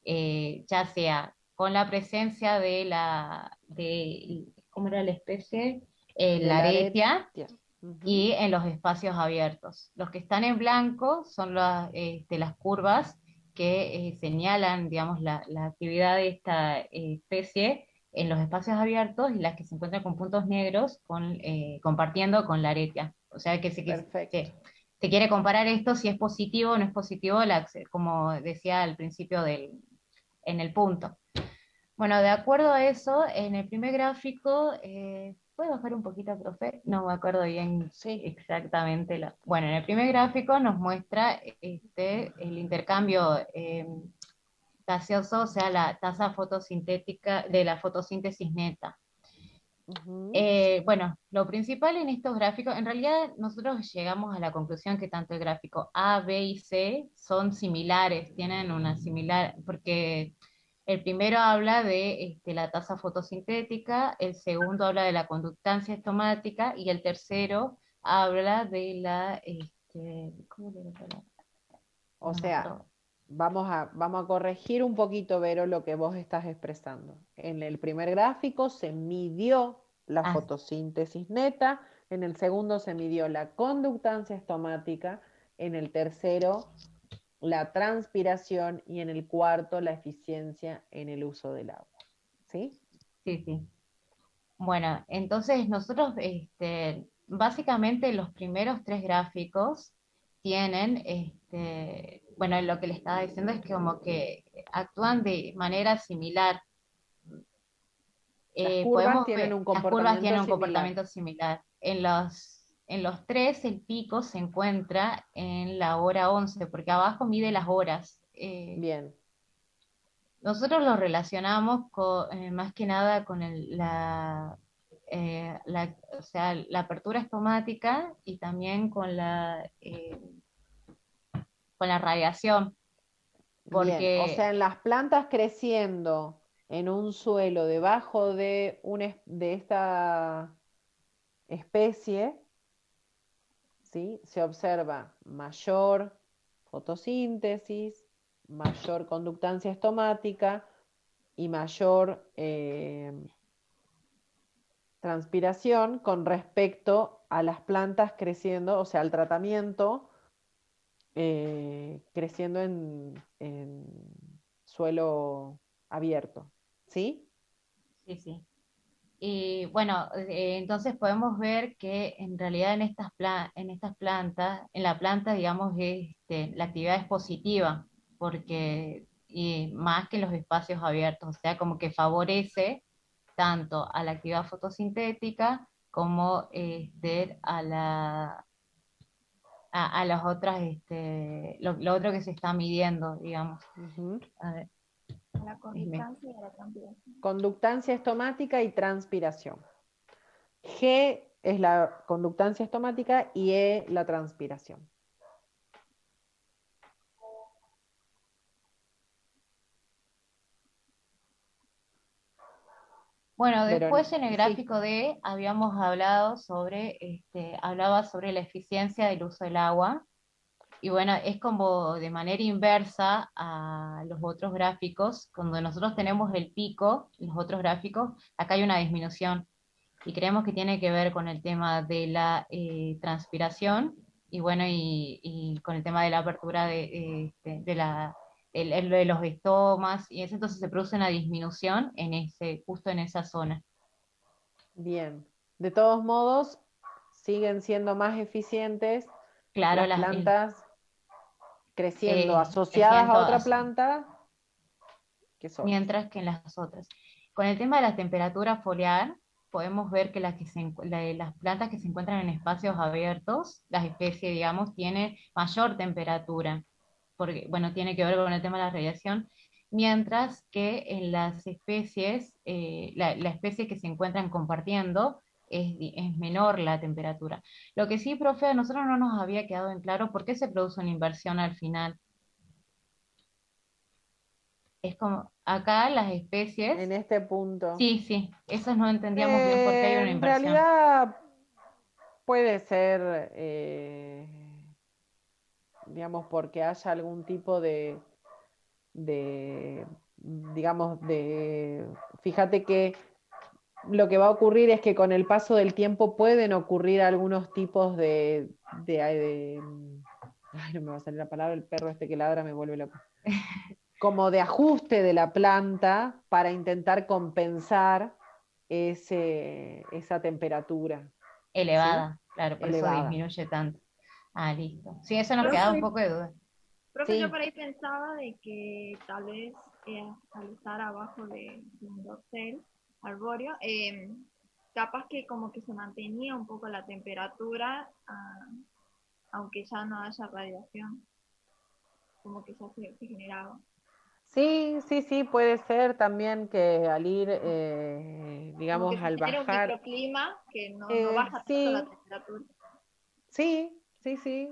ya sea con la presencia ¿cómo era la especie? La aretia, y en los espacios abiertos. Los que están en blanco son las curvas que señalan, digamos, la actividad de esta especie en los espacios abiertos, y las que se encuentran con puntos negros compartiendo con la aretia. O sea que se quiere comparar esto, si es positivo o no es positivo, como decía al principio en el punto. Bueno, de acuerdo a eso, en el primer gráfico, ¿puedes bajar un poquito, profe? No me acuerdo bien exactamente. Bueno, en el primer gráfico nos muestra el intercambio gaseoso, o sea, la tasa fotosintética de la fotosíntesis neta. Bueno, lo principal en estos gráficos, en realidad nosotros llegamos a la conclusión que tanto el gráfico A, B y C son similares, tienen una similar, porque el primero habla de la tasa fotosintética, el segundo habla de la conductancia estomática y el tercero habla de la... ¿cómo le digo? O sea, vamos a corregir un poquito, Vero, lo que vos estás expresando. En el primer gráfico se midió la fotosíntesis neta, en el segundo se midió la conductancia estomática, en el tercero la transpiración y en el cuarto la eficiencia en el uso del agua. ¿Sí? Sí, sí. Bueno, entonces nosotros básicamente los primeros tres gráficos tienen, bueno, lo que le estaba diciendo es que como que actúan de manera similar. Las curvas Podemos tienen ver, un las curvas tienen comportamiento un similar. comportamiento similar. En los tres el pico se encuentra en la hora 11, porque abajo mide las horas. Bien. Nosotros lo relacionamos más que nada con o sea, la apertura estomática y también con la radiación, Bien, o porque sea, en las plantas creciendo en un suelo debajo de, de esta especie, ¿sí? Se observa mayor fotosíntesis, mayor conductancia estomática y mayor transpiración con respecto a las plantas creciendo, o sea, al tratamiento creciendo en suelo abierto, ¿sí? sí, sí. Y bueno, entonces podemos ver que en realidad en estas plantas, en la planta, digamos, la actividad es positiva, porque y más que en los espacios abiertos, o sea, como que favorece tanto a la actividad fotosintética como a las otras, lo otro que se está midiendo, digamos. A ver, La dime. conductancia y la transpiración. Conductancia estomática y transpiración. G es la conductancia estomática y E la transpiración. Bueno, después en el Sí, gráfico D habíamos hablado hablaba sobre la eficiencia del uso del agua, y bueno, es como de manera inversa a los otros gráficos. Cuando nosotros tenemos el pico, los otros gráficos, acá hay una disminución, y creemos que tiene que ver con el tema de la transpiración, y bueno, y con el tema de la apertura de los estomas, y eso, entonces se produce una disminución justo en esa zona. bien. De todos modos, siguen siendo más eficientes Claro, las plantas creciendo asociadas a creciendo otra planta que solas. mientras que en las otras. Con el tema de la temperatura foliar, podemos ver que las plantas que se encuentran en espacios abiertos, las especies, digamos, tienen mayor temperatura, porque, bueno, tiene que ver con el tema de la radiación, mientras que en las especies, la especie que se encuentran compartiendo, es menor la temperatura. Lo que sí, profe, a nosotros no nos había quedado en claro por qué se produce una inversión al final. Es como, acá las especies, En este punto. sí, sí, eso no entendíamos bien por qué hay una En inversión. realidad puede ser, digamos, porque haya algún tipo digamos, fíjate que lo que va a ocurrir es que con el paso del tiempo pueden ocurrir algunos tipos ay, no me va a salir la palabra, el perro este que ladra me vuelve loco. Como de ajuste de la planta para intentar compensar esa temperatura. Elevada, ¿sí? claro, por eso Elevada. disminuye tanto. Ah, listo. Sí, eso nos quedaba un Profe, poco de duda. profe, yo Sí. por ahí pensaba de que tal vez al estar abajo de un dosel arbóreo, capaz que como que se mantenía un poco la temperatura, aunque ya no haya radiación, como que ya se generaba. Sí, sí, sí, puede ser también que al ir, Como digamos, que se al genera un bajar. microclima que no baja tanto la Sí, temperatura. sí, sí, sí.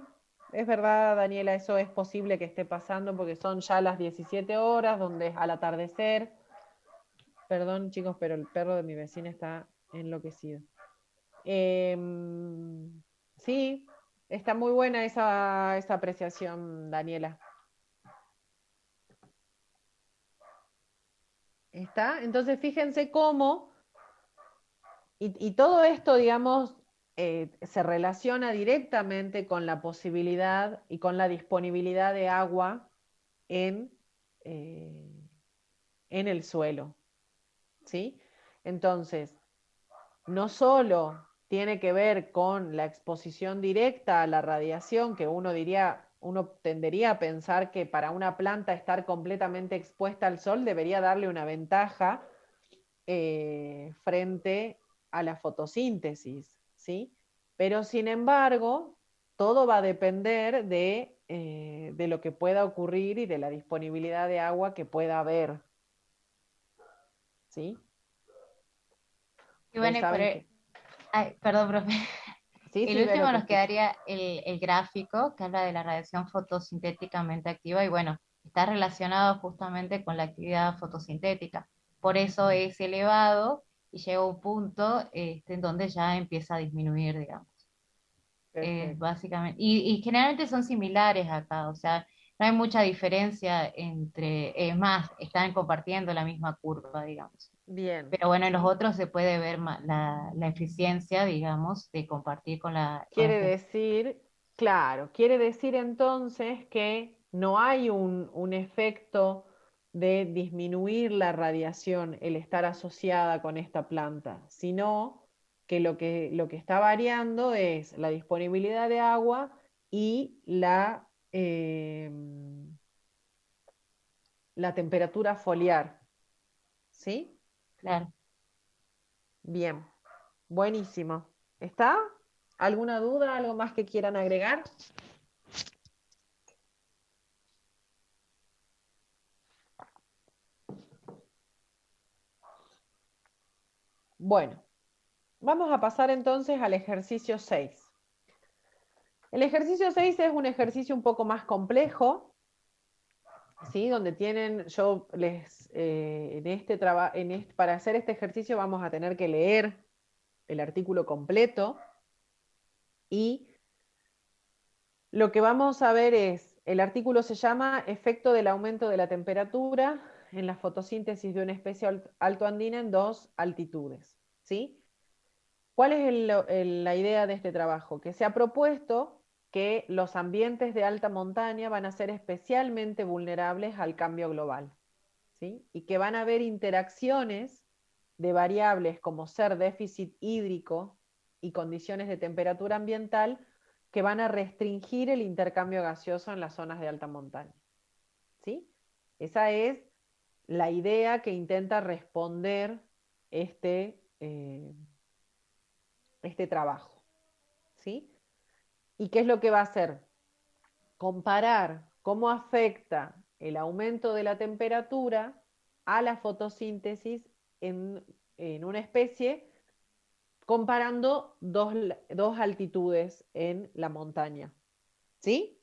Es verdad, Daniela, eso es posible que esté pasando porque son ya las 17 horas, donde es al atardecer. Perdón, chicos, pero el perro de mi vecina está enloquecido. Sí, está muy buena esa apreciación, Daniela. ¿Está? Entonces, fíjense cómo, y todo esto, digamos, se relaciona directamente con la posibilidad y con la disponibilidad de agua en el suelo, ¿sí? Entonces, no solo tiene que ver con la exposición directa a la radiación, que uno tendería a pensar que para una planta estar completamente expuesta al sol debería darle una ventaja frente a la fotosíntesis, ¿sí? Pero sin embargo, todo va a depender de lo que pueda ocurrir y de la disponibilidad de agua que pueda haber, ¿sí? Y bueno, Ustedes saben que... Ay, perdón, profe. Sí, El sí, Vero, último te nos escucho. quedaría el gráfico, que habla de la radiación fotosintéticamente activa, y bueno, está relacionado justamente con la actividad fotosintética. Por eso es elevado y llega a un punto en donde ya empieza a disminuir, digamos. Perfecto. Básicamente. Y generalmente son similares acá, o sea, no hay mucha diferencia entre, es más, están compartiendo la misma curva, digamos. Bien. Pero bueno, en los ¿Sí? otros se puede ver la eficiencia, digamos, de compartir Quiere decir, claro, quiere decir entonces que no hay un efecto de disminuir la radiación, el estar asociada con esta planta, sino que lo que está variando es la disponibilidad de agua y la temperatura foliar. ¿Sí? Claro. Bien, buenísimo. ¿Está? ¿Alguna duda? ¿Algo más que quieran agregar? Bueno, vamos a pasar entonces al ejercicio 6. El ejercicio 6 es un ejercicio un poco más complejo, ¿sí? Donde tienen, para hacer este ejercicio vamos a tener que leer el artículo completo y lo que vamos a ver es, el artículo se llama Efecto del aumento de la temperatura en la fotosíntesis de una especie altoandina en dos altitudes, ¿sí? ¿Cuál es la idea de este trabajo? Que se ha propuesto que los ambientes de alta montaña van a ser especialmente vulnerables al cambio global, ¿sí? Y que van a haber interacciones de variables como ser déficit hídrico y condiciones de temperatura ambiental que van a restringir el intercambio gaseoso en las zonas de alta montaña, ¿sí? Esa es la idea que intenta responder este trabajo, ¿sí? ¿Y qué es lo que va a hacer? Comparar cómo afecta el aumento de la temperatura a la fotosíntesis en una especie, comparando dos altitudes en la montaña, ¿sí?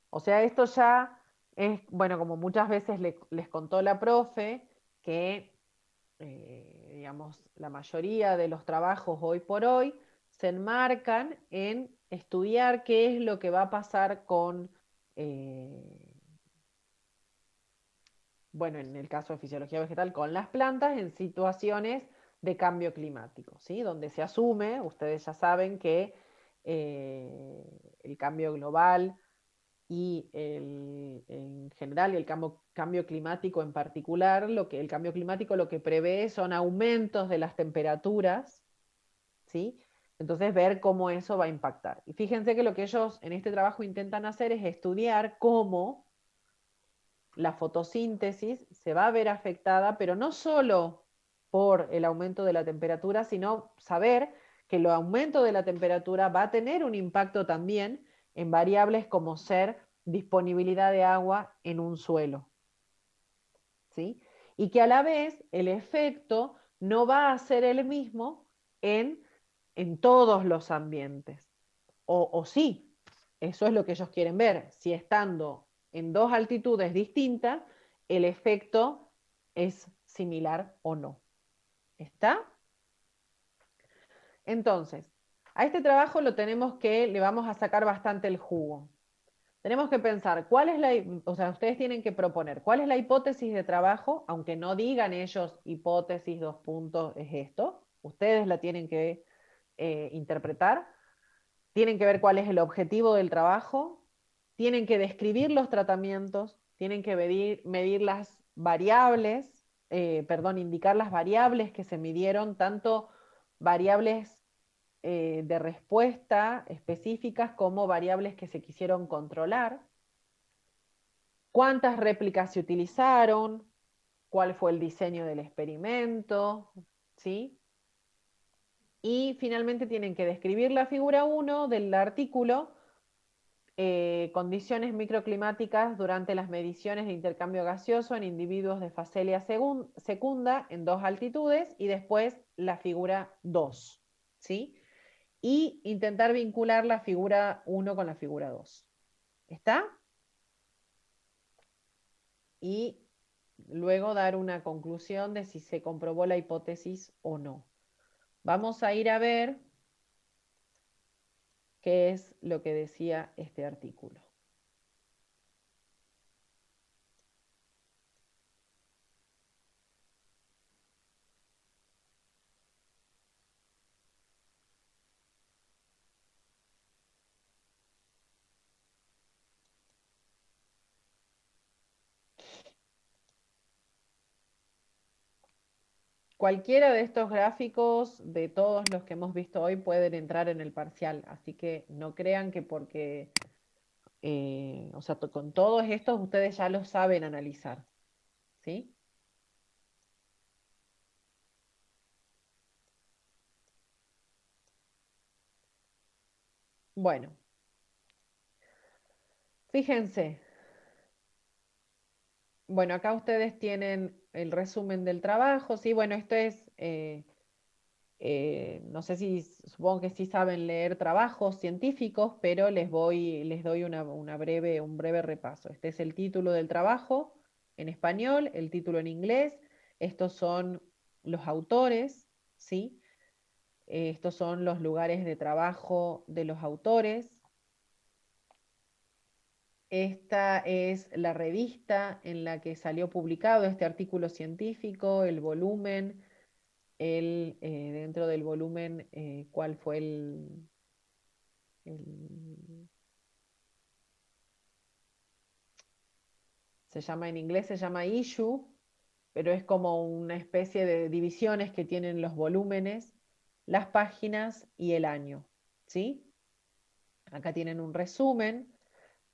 O sea, esto ya es, bueno, como muchas veces les contó la profe, que digamos, la mayoría de los trabajos hoy por hoy se enmarcan en estudiar qué es lo que va a pasar con, bueno, en el caso de fisiología vegetal, con las plantas en situaciones de cambio climático, ¿sí? Donde se asume, ustedes ya saben que el cambio global y en general y el cambio climático en particular, el cambio climático lo que prevé son aumentos de las temperaturas, ¿sí? Entonces ver cómo eso va a impactar. Y fíjense que lo que ellos en este trabajo intentan hacer es estudiar cómo la fotosíntesis se va a ver afectada, pero no solo por el aumento de la temperatura, sino saber que el aumento de la temperatura va a tener un impacto también en variables como ser disponibilidad de agua en un suelo, ¿sí? Y que a la vez el efecto no va a ser el mismo en todos los ambientes. O sí, eso es lo que ellos quieren ver, si estando en dos altitudes distintas, el efecto es similar o no. ¿Está? Entonces, a este trabajo le vamos a sacar bastante el jugo. Tenemos que pensar ustedes tienen que proponer cuál es la hipótesis de trabajo, aunque no digan ellos hipótesis, dos puntos, es esto. Ustedes la tienen que interpretar. Tienen que ver cuál es el objetivo del trabajo. Tienen que describir los tratamientos. Tienen que medir las variables, indicar las variables que se midieron tanto variables de respuesta específicas como variables que se quisieron controlar, cuántas réplicas se utilizaron, cuál fue el diseño del experimento, ¿sí? Y finalmente tienen que describir la figura 1 del artículo, condiciones microclimáticas durante las mediciones de intercambio gaseoso en individuos de facelia secunda en 2 altitudes, y después la figura 2, ¿sí? Y intentar vincular la figura 1 con la figura 2. ¿Está? Y luego dar una conclusión de si se comprobó la hipótesis o no. Vamos a ir a ver qué es lo que decía este artículo. Cualquiera de estos gráficos, de todos los que hemos visto hoy, pueden entrar en el parcial, así que no crean que porque, o sea, con todos estos ustedes ya los saben analizar, ¿sí? Bueno, fíjense. Bueno, acá ustedes tienen el resumen del trabajo, ¿sí? Bueno, esto es, no sé si, supongo que sí saben leer trabajos científicos, pero les doy un breve repaso. Este es el título del trabajo en español, el título en inglés. Estos son los autores, ¿sí? Estos son los lugares de trabajo de los autores. Esta es la revista en la que salió publicado este artículo científico, el volumen, dentro del volumen, cuál fue se llama en inglés, se llama issue, pero es como una especie de divisiones que tienen los volúmenes, las páginas y el año, ¿sí? Acá tienen un resumen.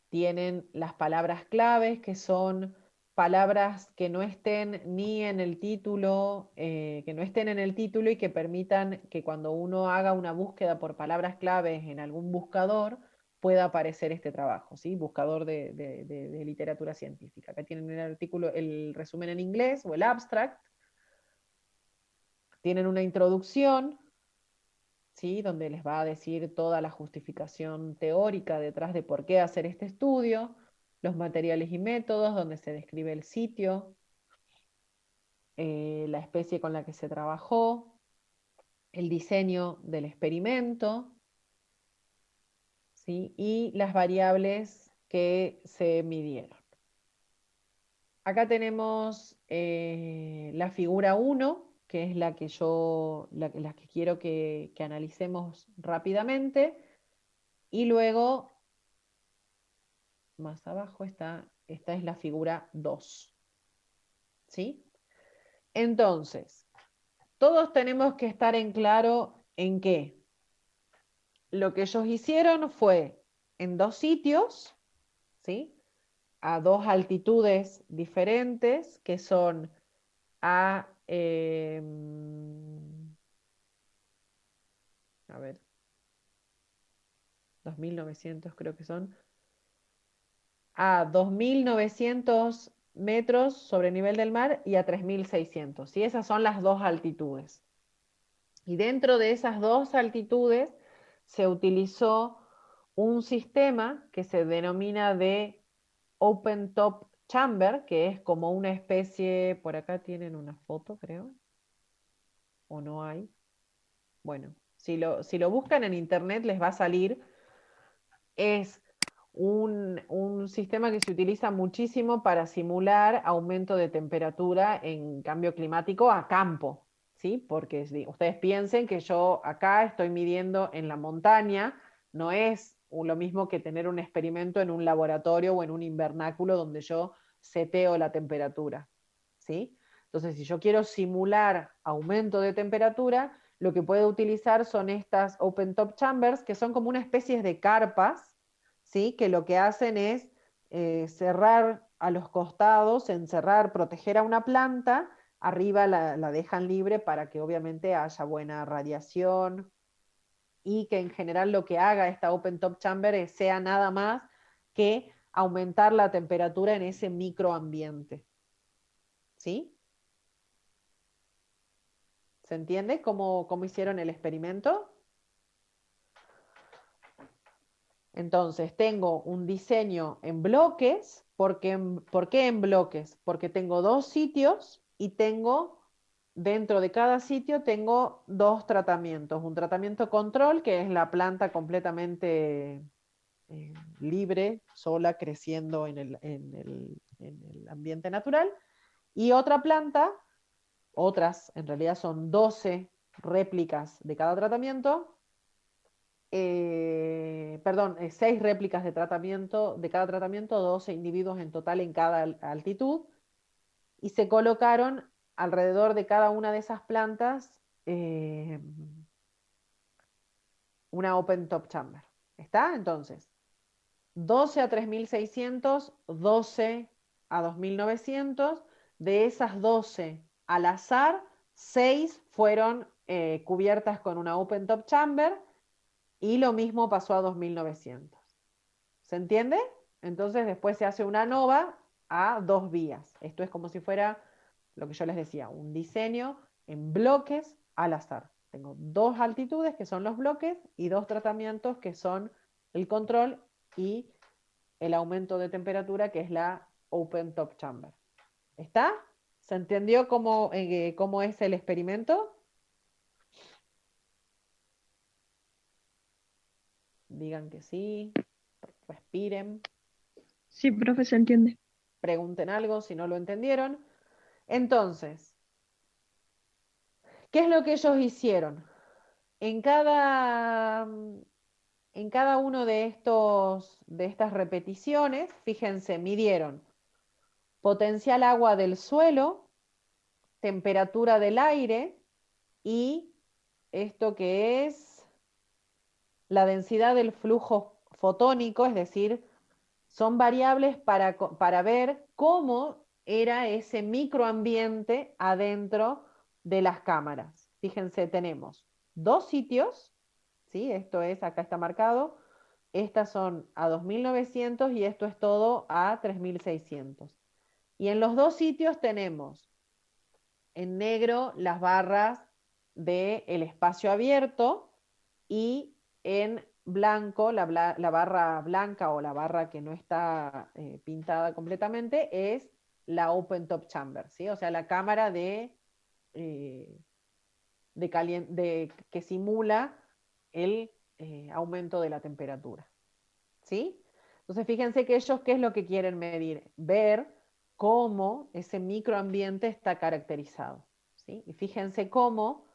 Tienen las palabras claves, que son palabras que no estén ni en el título, que no estén en el título y que permitan que cuando uno haga una búsqueda por palabras claves en algún buscador, pueda aparecer este trabajo, ¿sí? Buscador de literatura científica. Acá tienen el artículo, el resumen en inglés o el abstract. Tienen una introducción, ¿sí? Donde les va a decir toda la justificación teórica detrás de por qué hacer este estudio, los materiales y métodos, donde se describe el sitio, la especie con la que se trabajó, el diseño del experimento, ¿sí? Y las variables que se midieron. Acá tenemos la figura 1, que es la que la que quiero que analicemos rápidamente, y luego, más abajo esta es la figura 2, ¿sí? Entonces, todos tenemos que estar en claro en qué. Lo que ellos hicieron fue en 2 sitios, ¿sí? A 2 altitudes diferentes, que son a ver, 2.900 creo que son, a 2.900 metros sobre el nivel del mar y a 3.600, ¿sí? Esas son las 2 altitudes. Y dentro de esas 2 altitudes se utilizó un sistema que se denomina de Open Top Chamber, que es como una especie, por acá tienen una foto, creo, o no hay. Bueno, si lo buscan en internet les va a salir. Es un sistema que se utiliza muchísimo para simular aumento de temperatura en cambio climático a campo, ¿sí? Porque ustedes piensen que yo acá estoy midiendo en la montaña, no es lo mismo que tener un experimento en un laboratorio o en un invernáculo donde yo seteo la temperatura, ¿sí? Entonces, si yo quiero simular aumento de temperatura, lo que puede utilizar son estas open top chambers, que son como una especie de carpas, ¿sí? Que lo que hacen es cerrar a los costados, encerrar, proteger a una planta, arriba la dejan libre para que obviamente haya buena radiación, y que en general lo que haga esta open top chamber sea nada más que aumentar la temperatura en ese microambiente. ¿Sí? ¿Se entiende cómo hicieron el experimento? Entonces, tengo un diseño en bloques. ¿Por qué en bloques? Porque tengo dos sitios y tengo, dentro de cada sitio, tengo dos tratamientos. Un tratamiento control, que es la planta completamente libre, sola, creciendo en el ambiente natural. Y otra planta, en realidad son 12 réplicas de cada tratamiento, 6 réplicas de cada tratamiento, 12 individuos en total en cada altitud, y se colocaron alrededor de cada una de esas plantas una open top chamber. ¿Está? Entonces, 12 a 3600, 12 a 2900, de esas 12 al azar, 6 fueron cubiertas con una open top chamber, y lo mismo pasó a 2900. ¿Se entiende? Entonces después se hace una ANOVA a 2 vías. Esto es como si fuera lo que yo les decía, un diseño en bloques al azar. Tengo 2 altitudes, que son los bloques, y 2 tratamientos, que son el control y el aumento de temperatura, que es la open top chamber. ¿Está? ¿Se entendió cómo es el experimento? Digan que sí, respiren. Sí, profe, se entiende. Pregunten algo si no lo entendieron. Entonces, ¿qué es lo que ellos hicieron? En cada uno de estas repeticiones, fíjense, midieron potencial agua del suelo, temperatura del aire y esto que es la densidad del flujo fotónico, es decir, son variables para ver cómo era ese microambiente adentro de las cámaras. Fíjense, tenemos 2 sitios, ¿sí? Esto es, acá está marcado, estas son a 2900 y esto es todo a 3600. Y en los 2 sitios tenemos en negro las barras del espacio abierto, y en blanco, la barra blanca o la barra que no está pintada completamente, es la open top chamber, ¿sí? O sea, la cámara que simula el aumento de la temperatura, ¿sí? Entonces, fíjense que ellos, ¿qué es lo que quieren medir? Ver cómo ese microambiente está caracterizado, ¿sí? Y fíjense cómo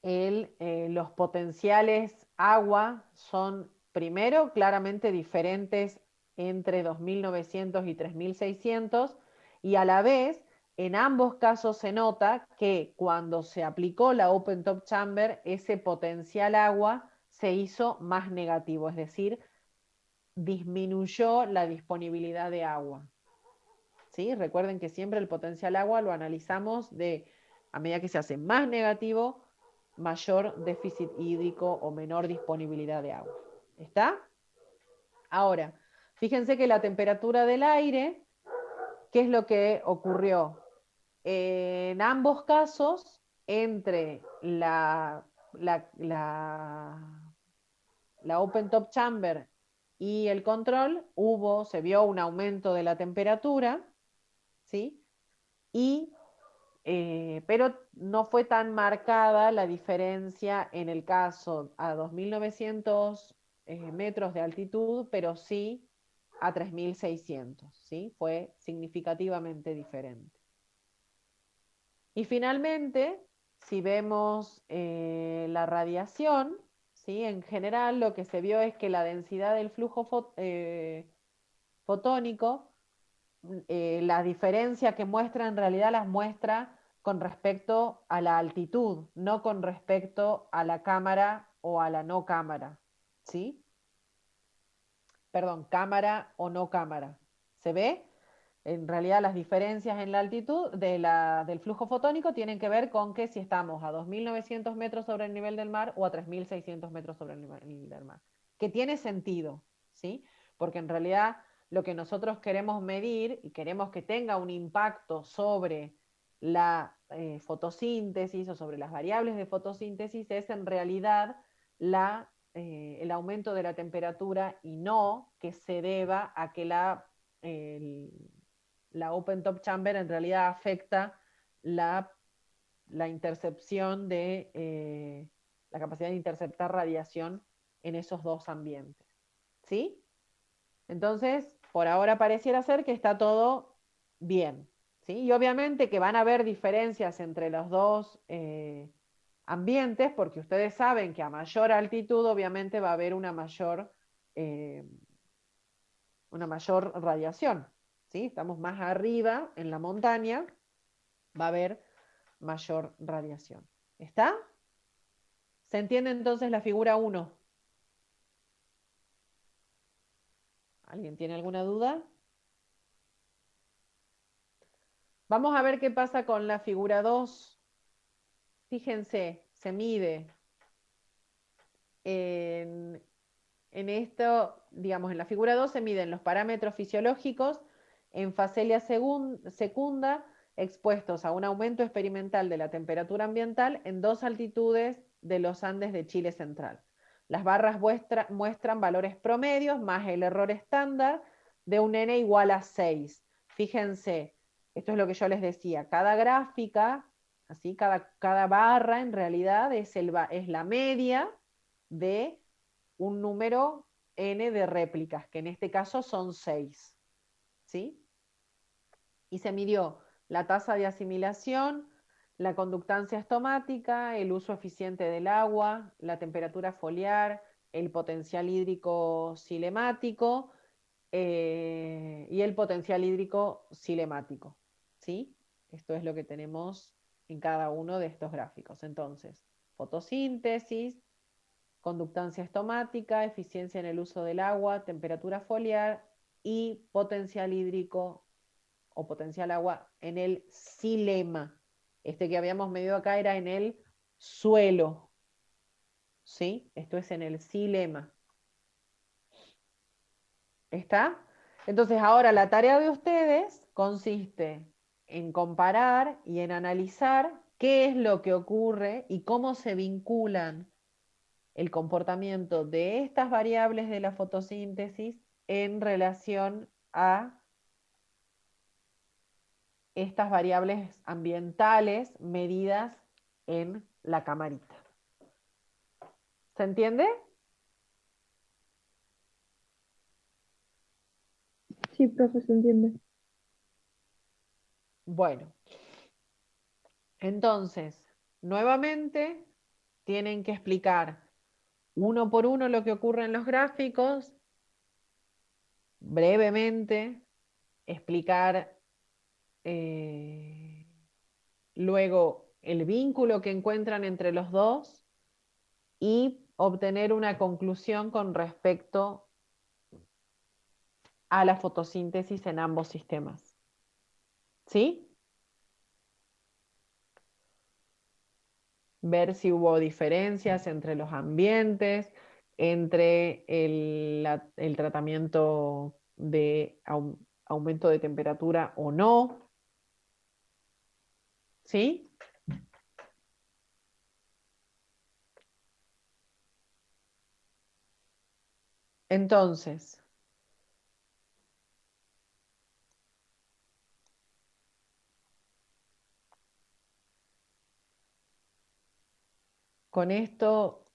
los potenciales agua son, primero, claramente diferentes entre 2900 y 3600, y a la vez, en ambos casos se nota que cuando se aplicó la open top chamber, ese potencial agua se hizo más negativo, es decir, disminuyó la disponibilidad de agua. ¿Sí? Recuerden que siempre el potencial agua lo analizamos a medida que se hace más negativo, mayor déficit hídrico o menor disponibilidad de agua. ¿Está? Ahora, fíjense que la temperatura del aire, ¿qué es lo que ocurrió? En ambos casos, entre la open top chamber y el control, se vio un aumento de la temperatura, ¿sí? Pero no fue tan marcada la diferencia en el caso a 2900 metros de altitud, pero sí a 3600, ¿sí? Fue significativamente diferente. Y finalmente, si vemos la radiación, ¿sí? En general lo que se vio es que la densidad del flujo fotónico, la diferencia que muestra en realidad las muestra con respecto a la altitud, no con respecto a la cámara o a la no cámara, ¿sí? Perdón, cámara o no cámara. ¿Se ve? En realidad las diferencias en la altitud del flujo fotónico tienen que ver con que si estamos a 2.900 metros sobre el nivel del mar o a 3.600 metros sobre el nivel del mar. Que tiene sentido, ¿sí? Porque en realidad lo que nosotros queremos medir y queremos que tenga un impacto sobre la fotosíntesis o sobre las variables de fotosíntesis es en realidad el aumento de la temperatura y no que se deba a que la open top chamber en realidad afecta la intercepción de la capacidad de interceptar radiación en esos dos ambientes. ¿Sí? Entonces, por ahora pareciera ser que está todo bien. ¿Sí? Y obviamente que van a haber diferencias entre los dos ambientes, porque ustedes saben que a mayor altitud obviamente va a haber una mayor radiación. ¿Sí? Estamos más arriba en la montaña, va a haber mayor radiación. ¿Está? ¿Se entiende entonces la figura 1? ¿Alguien tiene alguna duda? Vamos a ver qué pasa con la figura 2. Fíjense, se mide en esto, digamos, en la figura 2 se miden los parámetros fisiológicos en faselia secunda expuestos a un aumento experimental de la temperatura ambiental en dos altitudes de los Andes de Chile central. Las barras muestran valores promedios más el error estándar de un n igual a 6. Fíjense, esto es lo que yo les decía, cada gráfica, así, cada barra en realidad es la media de un número n de réplicas, que en este caso son 6. ¿Sí? Y se midió la tasa de asimilación, la conductancia estomática, el uso eficiente del agua, la temperatura foliar, el potencial hídrico cinemático y el potencial hídrico cinemático. ¿Sí? Esto es lo que tenemos en cada uno de estos gráficos. Entonces, fotosíntesis, conductancia estomática, eficiencia en el uso del agua, temperatura foliar y potencial hídrico o potencial agua en el xilema. Este que habíamos medido acá era en el suelo. ¿Sí? Esto es en el xilema. ¿Está? Entonces ahora la tarea de ustedes consiste en comparar y en analizar qué es lo que ocurre y cómo se vinculan el comportamiento de estas variables de la fotosíntesis en relación a estas variables ambientales medidas en la camarita. ¿Se entiende? Sí, profe, se entiende. Bueno, entonces, nuevamente tienen que explicar uno por uno lo que ocurre en los gráficos, brevemente, explicar luego el vínculo que encuentran entre los dos y obtener una conclusión con respecto a la fotosíntesis en ambos sistemas. ¿Sí? Ver si hubo diferencias entre los ambientes, entre el tratamiento de aumento de temperatura o no. ¿Sí? Entonces, con esto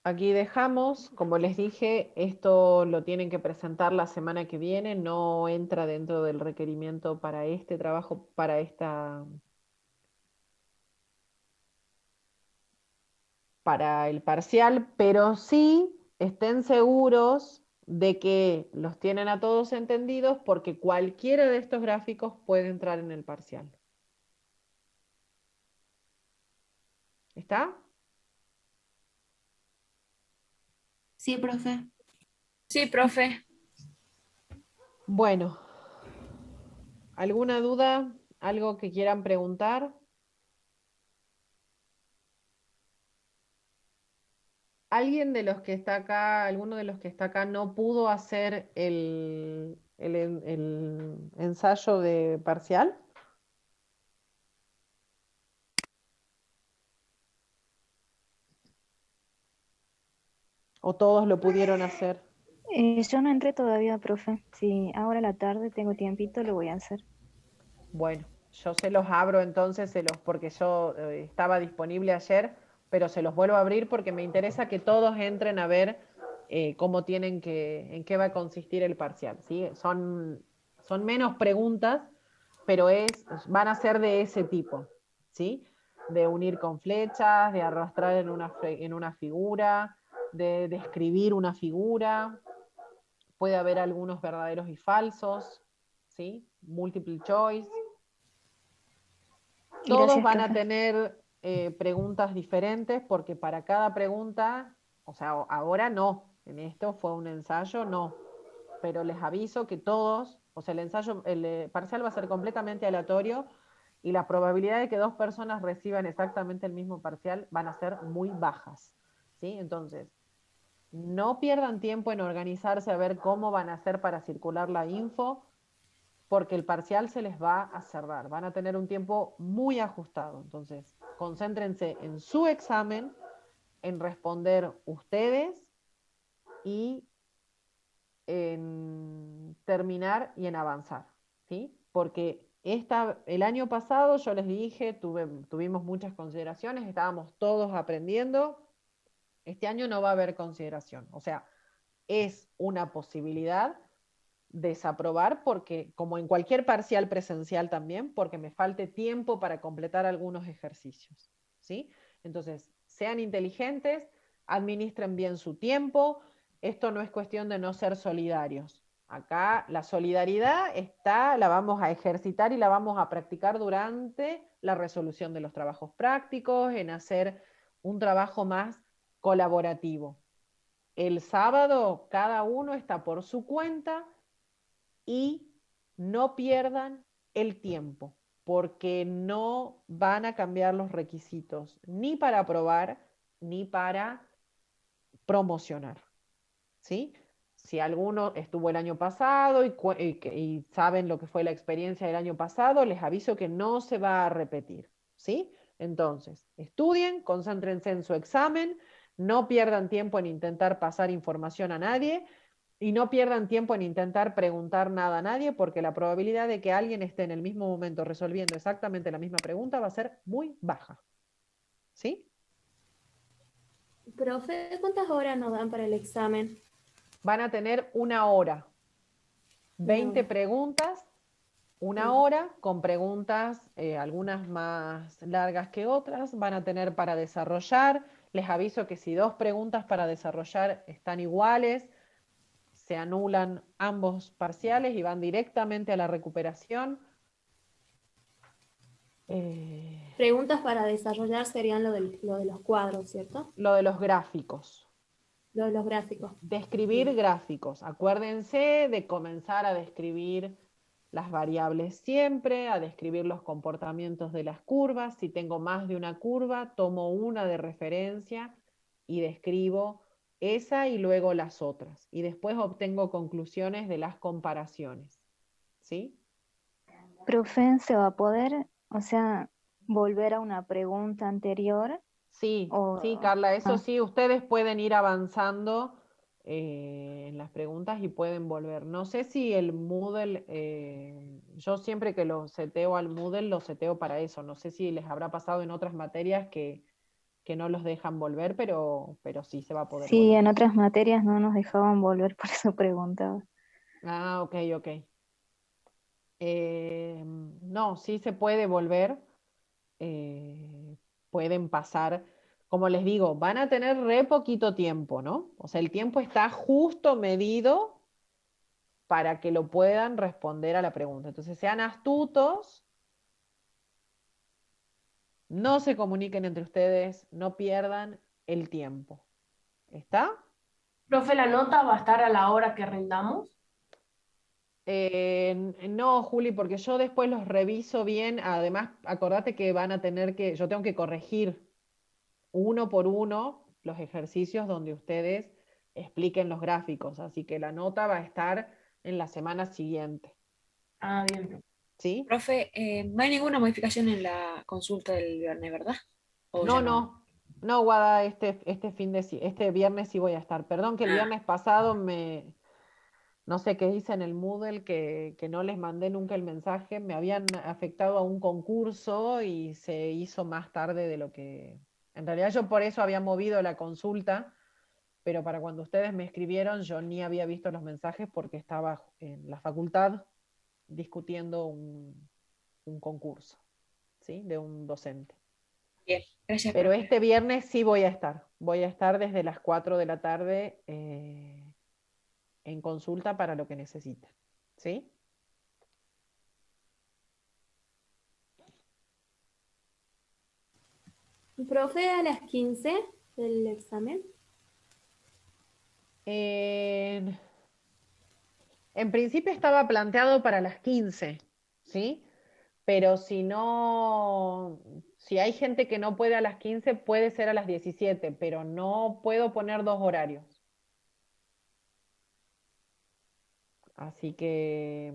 aquí dejamos. Como les dije, esto lo tienen que presentar la semana que viene, no entra dentro del requerimiento para este trabajo, para el parcial, pero sí estén seguros de que los tienen a todos entendidos porque cualquiera de estos gráficos puede entrar en el parcial. ¿Está? Sí, profe. Sí, profe. Bueno, ¿alguna duda? ¿Algo que quieran preguntar? ¿Alguien de los que está acá, alguno de los que está acá no pudo hacer el ensayo de parcial? ¿O todos lo pudieron hacer? Yo no entré todavía, profe. Si ahora a la tarde tengo tiempito, lo voy a hacer. Bueno, yo se los abro entonces, porque yo estaba disponible ayer, pero se los vuelvo a abrir porque me interesa que todos entren a ver cómo en qué va a consistir el parcial, ¿sí? Son menos preguntas, pero van a ser de ese tipo, ¿sí? De unir con flechas, de arrastrar en una figura, de describir una figura. Puede haber algunos verdaderos y falsos, ¿sí? Multiple choice. Todos Gracias, van a profe. tener preguntas diferentes porque para cada pregunta, o sea, ahora no, en esto fue un ensayo, no, pero les aviso que todos, o sea, el parcial va a ser completamente aleatorio y la probabilidad de que dos personas reciban exactamente el mismo parcial van a ser muy bajas, ¿sí? Entonces, no pierdan tiempo en organizarse a ver cómo van a hacer para circular la info, porque el parcial se les va a cerrar, van a tener un tiempo muy ajustado. Entonces, concéntrense en su examen, en responder ustedes y en terminar y en avanzar, ¿sí? Porque el año pasado yo les dije, tuvimos muchas consideraciones, estábamos todos aprendiendo. Este año no va a haber consideración, o sea, es una posibilidad desaprobar porque, como en cualquier parcial presencial también, porque me falte tiempo para completar algunos ejercicios, ¿sí? Entonces, sean inteligentes, administren bien su tiempo, esto no es cuestión de no ser solidarios. Acá la solidaridad la vamos a ejercitar y la vamos a practicar durante la resolución de los trabajos prácticos, en hacer un trabajo más colaborativo. El sábado cada uno está por su cuenta y no pierdan el tiempo, porque no van a cambiar los requisitos ni para aprobar ni para promocionar, ¿sí? Si alguno estuvo el año pasado y saben lo que fue la experiencia del año pasado, les aviso que no se va a repetir, ¿sí? Entonces, estudien, concéntrense en su examen, no pierdan tiempo en intentar pasar información a nadie y no pierdan tiempo en intentar preguntar nada a nadie, porque la probabilidad de que alguien esté en el mismo momento resolviendo exactamente la misma pregunta va a ser muy baja, ¿sí? Profe, ¿cuántas horas nos dan para el examen? Van a tener 1 hora, 20 hora. preguntas, 1 hora con preguntas, algunas más largas que otras, van a tener para desarrollar. Les aviso que si 2 preguntas para desarrollar están iguales, se anulan ambos parciales y van directamente a la recuperación. Preguntas para desarrollar serían lo de los cuadros, ¿cierto? Lo de los gráficos. Lo de los gráficos. Describir gráficos. Acuérdense de comenzar a describir las variables siempre, a describir los comportamientos de las curvas. Si tengo más de una curva, tomo una de referencia y describo esa y luego las otras. Y después obtengo conclusiones de las comparaciones. ¿Sí? Profe, ¿se va a poder, o sea, volver a una pregunta anterior? Sí, sí, Carla, eso sí, ustedes pueden ir avanzando en las preguntas y pueden volver. No sé si el Moodle, yo siempre que lo seteo al Moodle, lo seteo para eso. No sé si les habrá pasado en otras materias que no los dejan volver, pero sí se va a poder Sí, volver. en otras materias no nos dejaban volver, por eso preguntaba. Ah, ok. No, sí se puede volver. Pueden pasar, como les digo, van a tener re poquito tiempo, ¿no? O sea, el tiempo está justo medido para que lo puedan responder a la pregunta. Entonces, sean astutos, No se comuniquen entre ustedes, no pierdan el tiempo. ¿Está? Profe, ¿la nota va a estar a la hora que rindamos? No, Juli, porque yo después los reviso bien. Además, acordate que van a tener que, yo tengo que corregir uno por uno los ejercicios donde ustedes expliquen los gráficos. Así que la nota va a estar en la semana siguiente. Ah, bien. ¿Sí? Profe, no hay ninguna modificación en la consulta del viernes, ¿verdad? ¿O No, ya no. No, Guada, este viernes sí voy a estar. Perdón que el Ah. viernes pasado no sé qué hice en el Moodle, que no les mandé nunca el mensaje. Me habían afectado a un concurso y se hizo más tarde de lo que... En realidad yo por eso había movido la consulta, pero para cuando ustedes me escribieron yo ni había visto los mensajes porque estaba en la facultad discutiendo un concurso, ¿sí? De un docente. Bien, gracias, Pero profe. este viernes sí voy a estar. Voy a estar desde las 4 de la tarde en consulta para lo que necesiten. ¿Sí? Profe, a las 15 del examen. En principio estaba planteado para las 15, ¿sí? Pero si no, si hay gente que no puede a las 15, puede ser a las 17, pero no puedo poner dos horarios. Así que